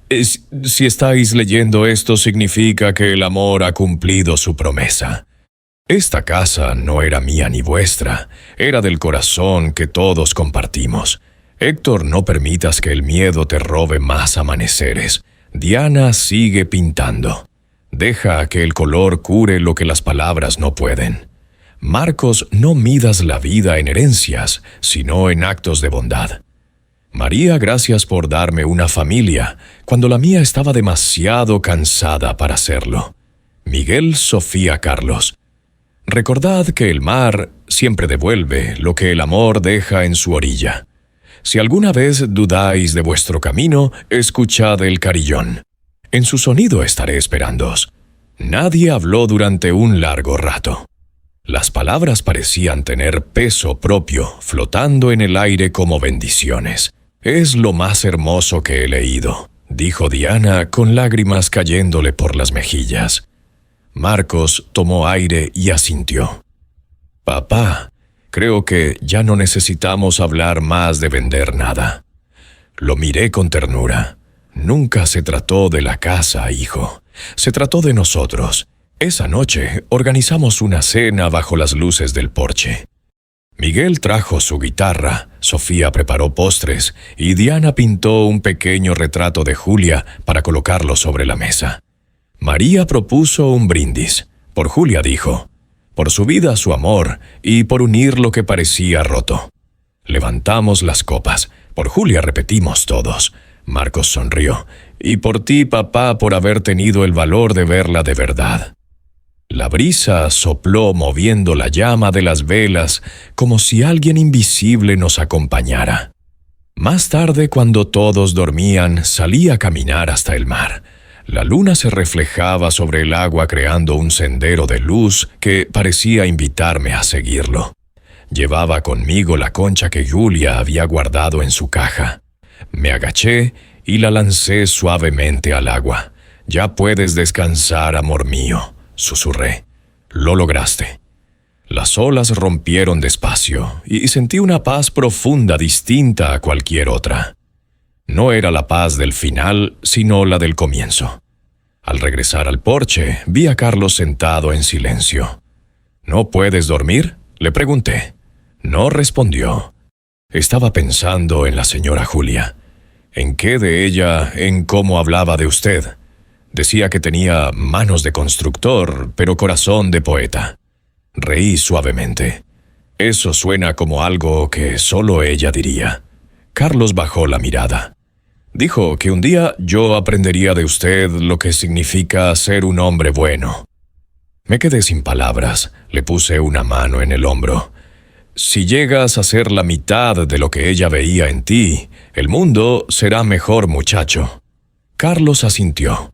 Speaker 1: «Si estáis leyendo esto significa que el amor ha cumplido su promesa». Esta casa no era mía ni vuestra, era del corazón que todos compartimos. Héctor, no permitas que el miedo te robe más amaneceres. Diana sigue pintando. Deja que el color cure lo que las palabras no pueden. Marcos, no midas la vida en herencias, sino en actos de bondad. María, gracias por darme una familia, cuando la mía estaba demasiado cansada para hacerlo. Miguel, Sofía, Carlos. Recordad que el mar siempre devuelve lo que el amor deja en su orilla. Si alguna vez dudáis de vuestro camino, escuchad el carillón. En su sonido estaré esperándoos. Nadie habló durante un largo rato. Las palabras parecían tener peso propio, flotando en el aire como bendiciones. «Es lo más hermoso que he leído», dijo Diana con lágrimas cayéndole por las mejillas. Marcos tomó aire y asintió. «Papá, creo que ya no necesitamos hablar más de vender nada». Lo miré con ternura. Nunca se trató de la casa, hijo. Se trató de nosotros. Esa noche organizamos una cena bajo las luces del porche. Miguel trajo su guitarra, Sofía preparó postres y Diana pintó un pequeño retrato de Julia para colocarlo sobre la mesa. María propuso un brindis. Por Julia dijo, por su vida, su amor y por unir lo que parecía roto. Levantamos las copas. Por Julia repetimos todos. Marcos sonrió. Y por ti, papá, por haber tenido el valor de verla de verdad. La brisa sopló moviendo la llama de las velas como si alguien invisible nos acompañara. Más tarde, cuando todos dormían, salí a caminar hasta el mar. La luna se reflejaba sobre el agua creando un sendero de luz que parecía invitarme a seguirlo. Llevaba conmigo la concha que Julia había guardado en su caja. Me agaché y la lancé suavemente al agua. «Ya puedes descansar, amor mío», susurré. «Lo lograste». Las olas rompieron despacio y sentí una paz profunda distinta a cualquier otra. No era la paz del final, sino la del comienzo. Al regresar al porche, vi a Carlos sentado en silencio. «¿No puedes dormir?», le pregunté. No respondió. Estaba pensando en la señora Julia. ¿En qué de ella, en cómo hablaba de usted? Decía que tenía manos de constructor, pero corazón de poeta. Reí suavemente. Eso suena como algo que solo ella diría. Carlos bajó la mirada. Dijo que un día yo aprendería de usted lo que significa ser un hombre bueno. Me quedé sin palabras. Le puse una mano en el hombro. Si llegas a ser la mitad de lo que ella veía en ti, el mundo será mejor, muchacho. Carlos asintió.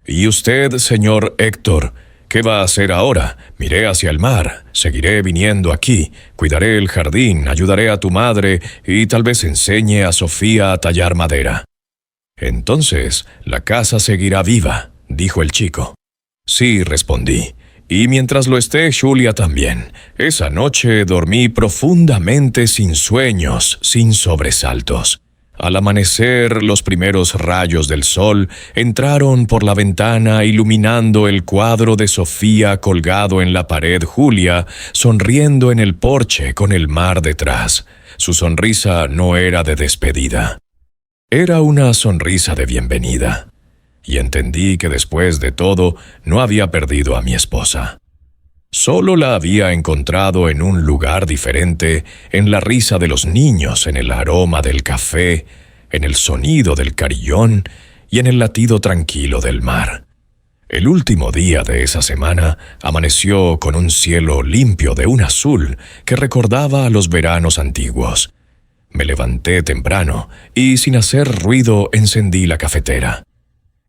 Speaker 1: ¿Y usted, señor Héctor, qué va a hacer ahora? Miré hacia el mar, seguiré viniendo aquí, cuidaré el jardín, ayudaré a tu madre y tal vez enseñe a Sofía a tallar madera. Entonces, la casa seguirá viva, dijo el chico. Sí, respondí. Y mientras lo esté, Julia también. Esa noche dormí profundamente sin sueños, sin sobresaltos. Al amanecer, los primeros rayos del sol entraron por la ventana iluminando el cuadro de Sofía colgado en la pared. Julia, sonriendo en el porche con el mar detrás. Su sonrisa no era de despedida. Era una sonrisa de bienvenida. Y entendí que después de todo no había perdido a mi esposa. Solo la había encontrado en un lugar diferente, en la risa de los niños, en el aroma del café, en el sonido del carillón y en el latido tranquilo del mar. El último día de esa semana amaneció con un cielo limpio de un azul que recordaba a los veranos antiguos. Me levanté temprano y sin hacer ruido encendí la cafetera.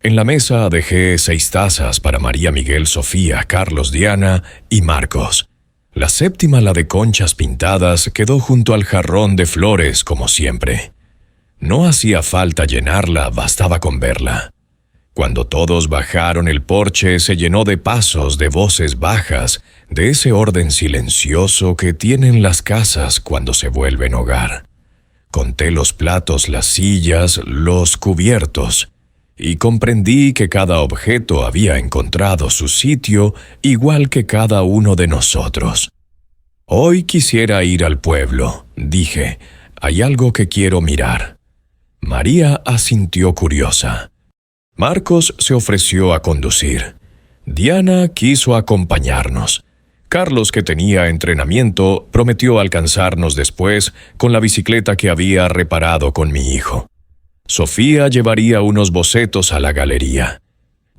Speaker 1: En la mesa dejé 6 tazas para María, Miguel, Sofía, Carlos, Diana y Marcos. La séptima, la de conchas pintadas, quedó junto al jarrón de flores como siempre. No hacía falta llenarla, bastaba con verla. Cuando todos bajaron el porche se llenó de pasos, de voces bajas, de ese orden silencioso que tienen las casas cuando se vuelven hogar. Conté los platos, las sillas, los cubiertos, y comprendí que cada objeto había encontrado su sitio igual que cada uno de nosotros. «Hoy quisiera ir al pueblo», dije. «Hay algo que quiero mirar». María asintió curiosa. Marcos se ofreció a conducir. Diana quiso acompañarnos. Carlos, que tenía entrenamiento, prometió alcanzarnos después con la bicicleta que había reparado con mi hijo. Sofía llevaría unos bocetos a la galería.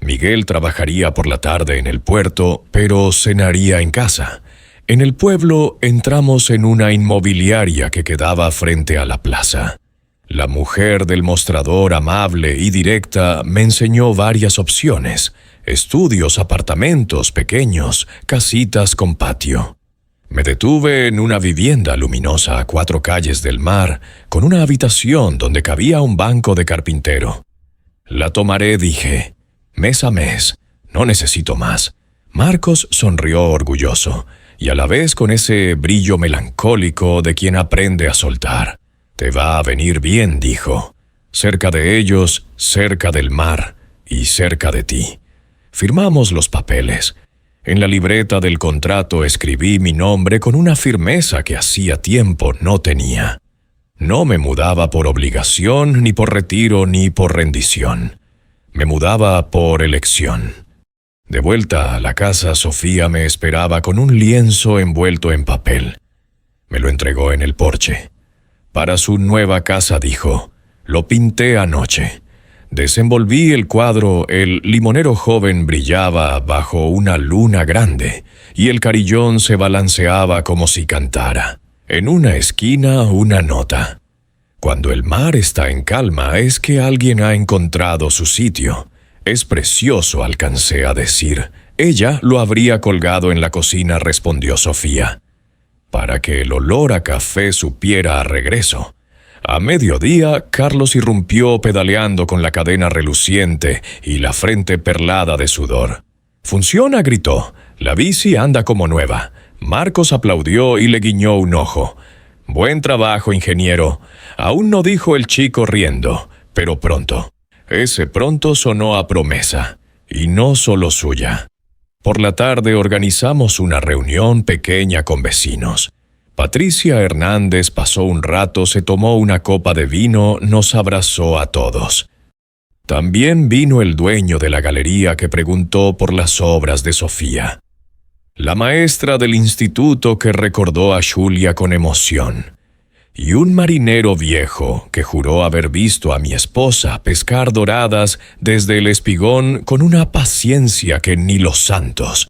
Speaker 1: Miguel trabajaría por la tarde en el puerto, pero cenaría en casa. En el pueblo entramos en una inmobiliaria que quedaba frente a la plaza. La mujer del mostrador, amable y directa, me enseñó varias opciones: estudios, apartamentos pequeños, casitas con patio. Me detuve en una vivienda luminosa a 4 calles del mar, con una habitación donde cabía un banco de carpintero. «La tomaré», dije. «Mes a mes. No necesito más». Marcos sonrió orgulloso, y a la vez con ese brillo melancólico de quien aprende a soltar. «Te va a venir bien», dijo. cerca de ellos, cerca del mar y cerca de ti. Firmamos los papeles. En la libreta del contrato escribí mi nombre con una firmeza que hacía tiempo no tenía. No me mudaba por obligación, ni por retiro, ni por rendición. Me mudaba por elección. De vuelta a la casa, Sofía me esperaba con un lienzo envuelto en papel. Me lo entregó en el porche. Para su nueva casa, dijo, lo pinté anoche. Desenvolví el cuadro, el limonero joven brillaba bajo una luna grande, y el carillón se balanceaba como si cantara. En una esquina, una nota. Cuando el mar está en calma, es que alguien ha encontrado su sitio. Es precioso, alcancé a decir. Ella lo habría colgado en la cocina, respondió Sofía, para que el olor a café supiera a regreso. A mediodía, Carlos irrumpió pedaleando con la cadena reluciente y la frente perlada de sudor. «¡Funciona!», gritó. «La bici anda como nueva». Marcos aplaudió y le guiñó un ojo. «Buen trabajo, ingeniero». Aún no dijo el chico riendo, pero pronto. Ese pronto sonó a promesa, y no solo suya. Por la tarde organizamos una reunión pequeña con vecinos. Patricia Hernández pasó un rato, se tomó una copa de vino, nos abrazó a todos. También vino el dueño de la galería que preguntó por las obras de Sofía. La maestra del instituto que recordó a Julia con emoción. Y un marinero viejo que juró haber visto a mi esposa pescar doradas desde el espigón con una paciencia que ni los santos.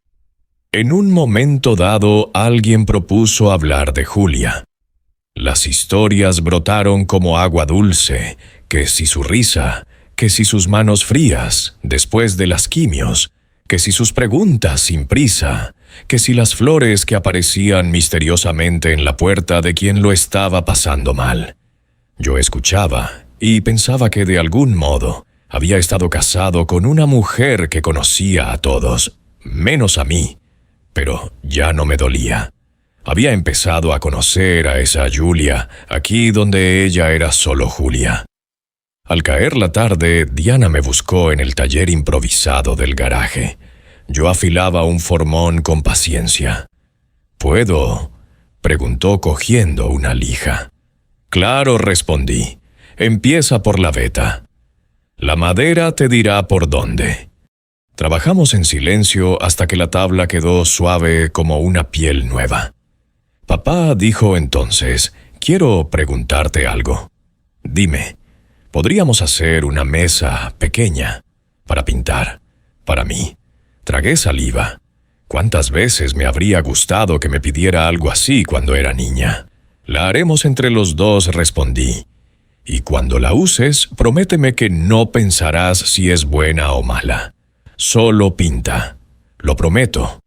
Speaker 1: En un momento dado, alguien propuso hablar de Julia. Las historias brotaron como agua dulce, que si su risa, que si sus manos frías, después de las quimios, que si sus preguntas sin prisa, que si las flores que aparecían misteriosamente en la puerta de quien lo estaba pasando mal. Yo escuchaba y pensaba que de algún modo había estado casado con una mujer que conocía a todos, menos a mí. Pero ya no me dolía. Había empezado a conocer a esa Julia, aquí donde ella era solo Julia. Al caer la tarde, Diana me buscó en el taller improvisado del garaje. Yo afilaba un formón con paciencia. «¿Puedo?», preguntó cogiendo una lija. «Claro», respondí. «Empieza por la veta. La madera te dirá por dónde». Trabajamos en silencio hasta que la tabla quedó suave como una piel nueva. Papá dijo entonces, «Quiero preguntarte algo. Dime, ¿podríamos hacer una mesa pequeña para pintar, para mí?» Tragué saliva. ¿Cuántas veces me habría gustado que me pidiera algo así cuando era niña? «La haremos entre los dos», respondí. «Y cuando la uses, prométeme que no pensarás si es buena o mala. Solo pinta. Lo prometo».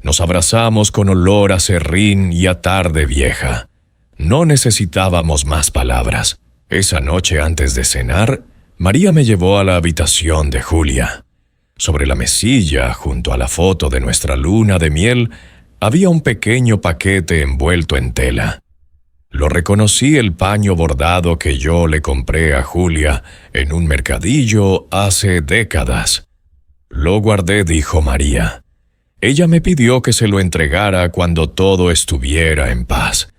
Speaker 1: Nos abrazamos con olor a serrín y a tarde vieja. No necesitábamos más palabras. Esa noche antes de cenar, María me llevó a la habitación de Julia. Sobre la mesilla, junto a la foto de nuestra luna de miel, había un pequeño paquete envuelto en tela. Lo reconocí, el paño bordado que yo le compré a Julia en un mercadillo hace décadas. «Lo guardé», dijo María. Ella me pidió que se lo entregara cuando todo estuviera en paz.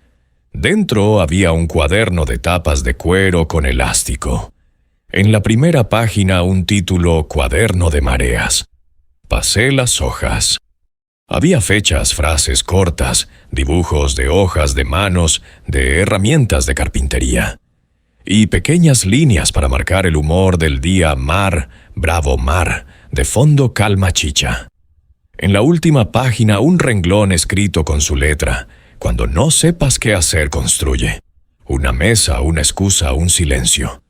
Speaker 1: Dentro había un cuaderno de tapas de cuero con elástico. En la primera página un título «Cuaderno de mareas». Pasé las hojas. Había fechas, frases cortas, dibujos de hojas de manos, de herramientas de carpintería. Y pequeñas líneas para marcar el humor del día: mar, bravo mar, de fondo calma chicha. En la última página un renglón escrito con su letra: «Cuando no sepas qué hacer, construye». Una mesa, una excusa, un silencio.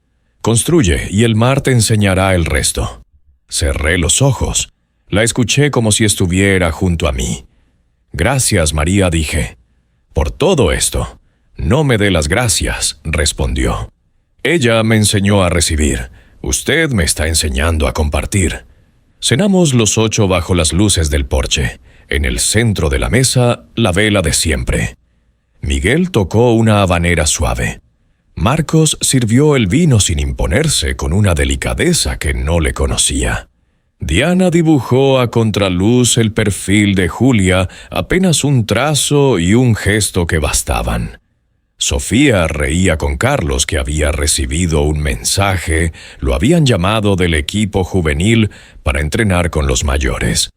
Speaker 1: Construye y el mar te enseñará el resto. Cerré los ojos. La escuché como si estuviera junto a mí. «Gracias, María», dije. «Por todo esto». «No me dé las gracias», respondió. «Ella me enseñó a recibir. Usted me está enseñando a compartir». Cenamos los 8 bajo las luces del porche. En el centro de la mesa, la vela de siempre. Miguel tocó una habanera suave. Marcos sirvió el vino sin imponerse, con una delicadeza que no le conocía. Diana dibujó a contraluz el perfil de Julia, apenas un trazo y un gesto que bastaban. Sofía reía con Carlos, que había recibido un mensaje, lo habían llamado del equipo juvenil para entrenar con los mayores.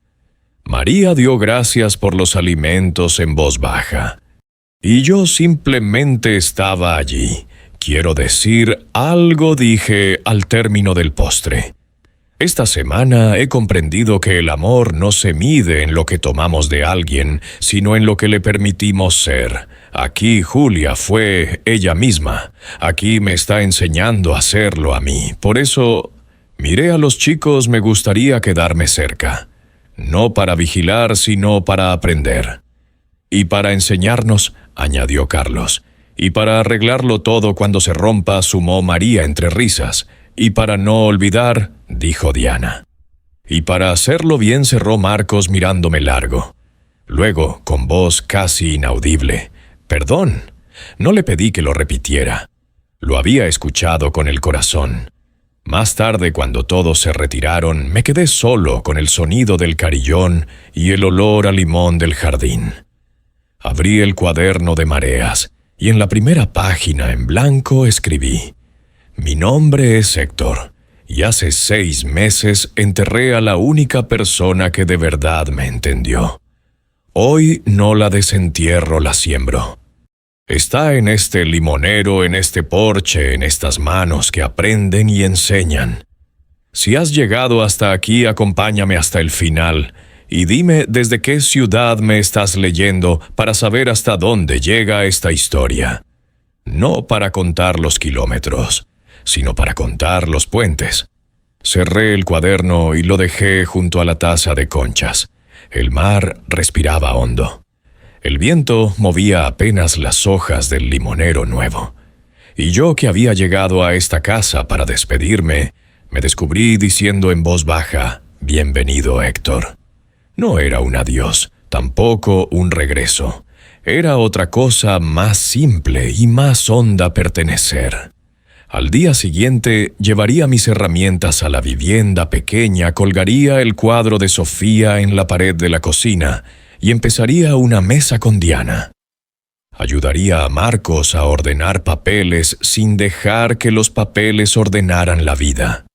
Speaker 1: María dio gracias por los alimentos en voz baja. Y yo simplemente estaba allí. Quiero decir, algo dije al término del postre. Esta semana he comprendido que el amor no se mide en lo que tomamos de alguien, sino en lo que le permitimos ser. Aquí Julia fue ella misma. Aquí me está enseñando a hacerlo a mí. Por eso, miré a los chicos, me gustaría quedarme cerca. No para vigilar, sino para aprender. Y para enseñarnos, añadió Carlos. Y para arreglarlo todo cuando se rompa, sumó María entre risas. Y para no olvidar, dijo Diana. Y para hacerlo bien, cerró Marcos mirándome largo. Luego, con voz casi inaudible, «Perdón, no le pedí que lo repitiera. Lo había escuchado con el corazón». Más tarde, cuando todos se retiraron, me quedé solo con el sonido del carillón y el olor a limón del jardín. Abrí el cuaderno de mareas y en la primera página en blanco escribí: «Mi nombre es Héctor, y hace 6 meses enterré a la única persona que de verdad me entendió. Hoy no la desentierro, la siembro. Está en este limonero, en este porche, en estas manos que aprenden y enseñan. Si has llegado hasta aquí, acompáñame hasta el final y dime desde qué ciudad me estás leyendo para saber hasta dónde llega esta historia. No para contar los kilómetros, sino para contar los puentes». Cerré el cuaderno y lo dejé junto a la taza de conchas. El mar respiraba hondo. El viento movía apenas las hojas del limonero nuevo. Y yo, que había llegado a esta casa para despedirme, me descubrí diciendo en voz baja: «Bienvenido, Héctor». No era un adiós, tampoco un regreso. Era otra cosa más simple y más honda: pertenecer. Al día siguiente llevaría mis herramientas a la vivienda pequeña, colgaría el cuadro de Sofía en la pared de la cocina y empezaría una mesa con Diana. Ayudaría a Marcos a ordenar papeles sin dejar que los papeles ordenaran la vida.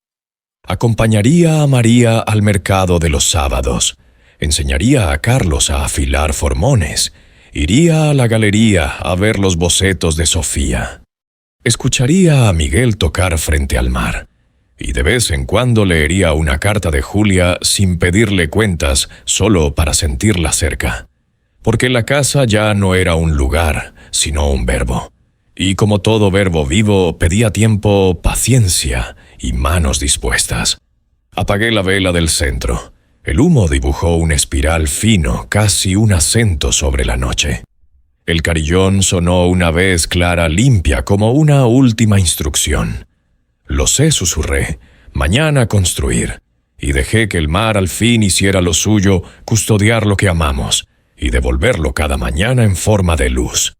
Speaker 1: Acompañaría a María al mercado de los sábados. Enseñaría a Carlos a afilar formones. Iría a la galería a ver los bocetos de Sofía. Escucharía a Miguel tocar frente al mar, y de vez en cuando leería una carta de Julia sin pedirle cuentas, solo para sentirla cerca. Porque la casa ya no era un lugar, sino un verbo. Y como todo verbo vivo, pedía tiempo, paciencia y manos dispuestas. Apagué la vela del centro. El humo dibujó un espiral fino, casi un acento sobre la noche. El carillón sonó una vez clara, limpia, como una última instrucción. «Lo sé», susurré, «mañana construir». Y dejé que el mar al fin hiciera lo suyo, custodiar lo que amamos, y devolverlo cada mañana en forma de luz.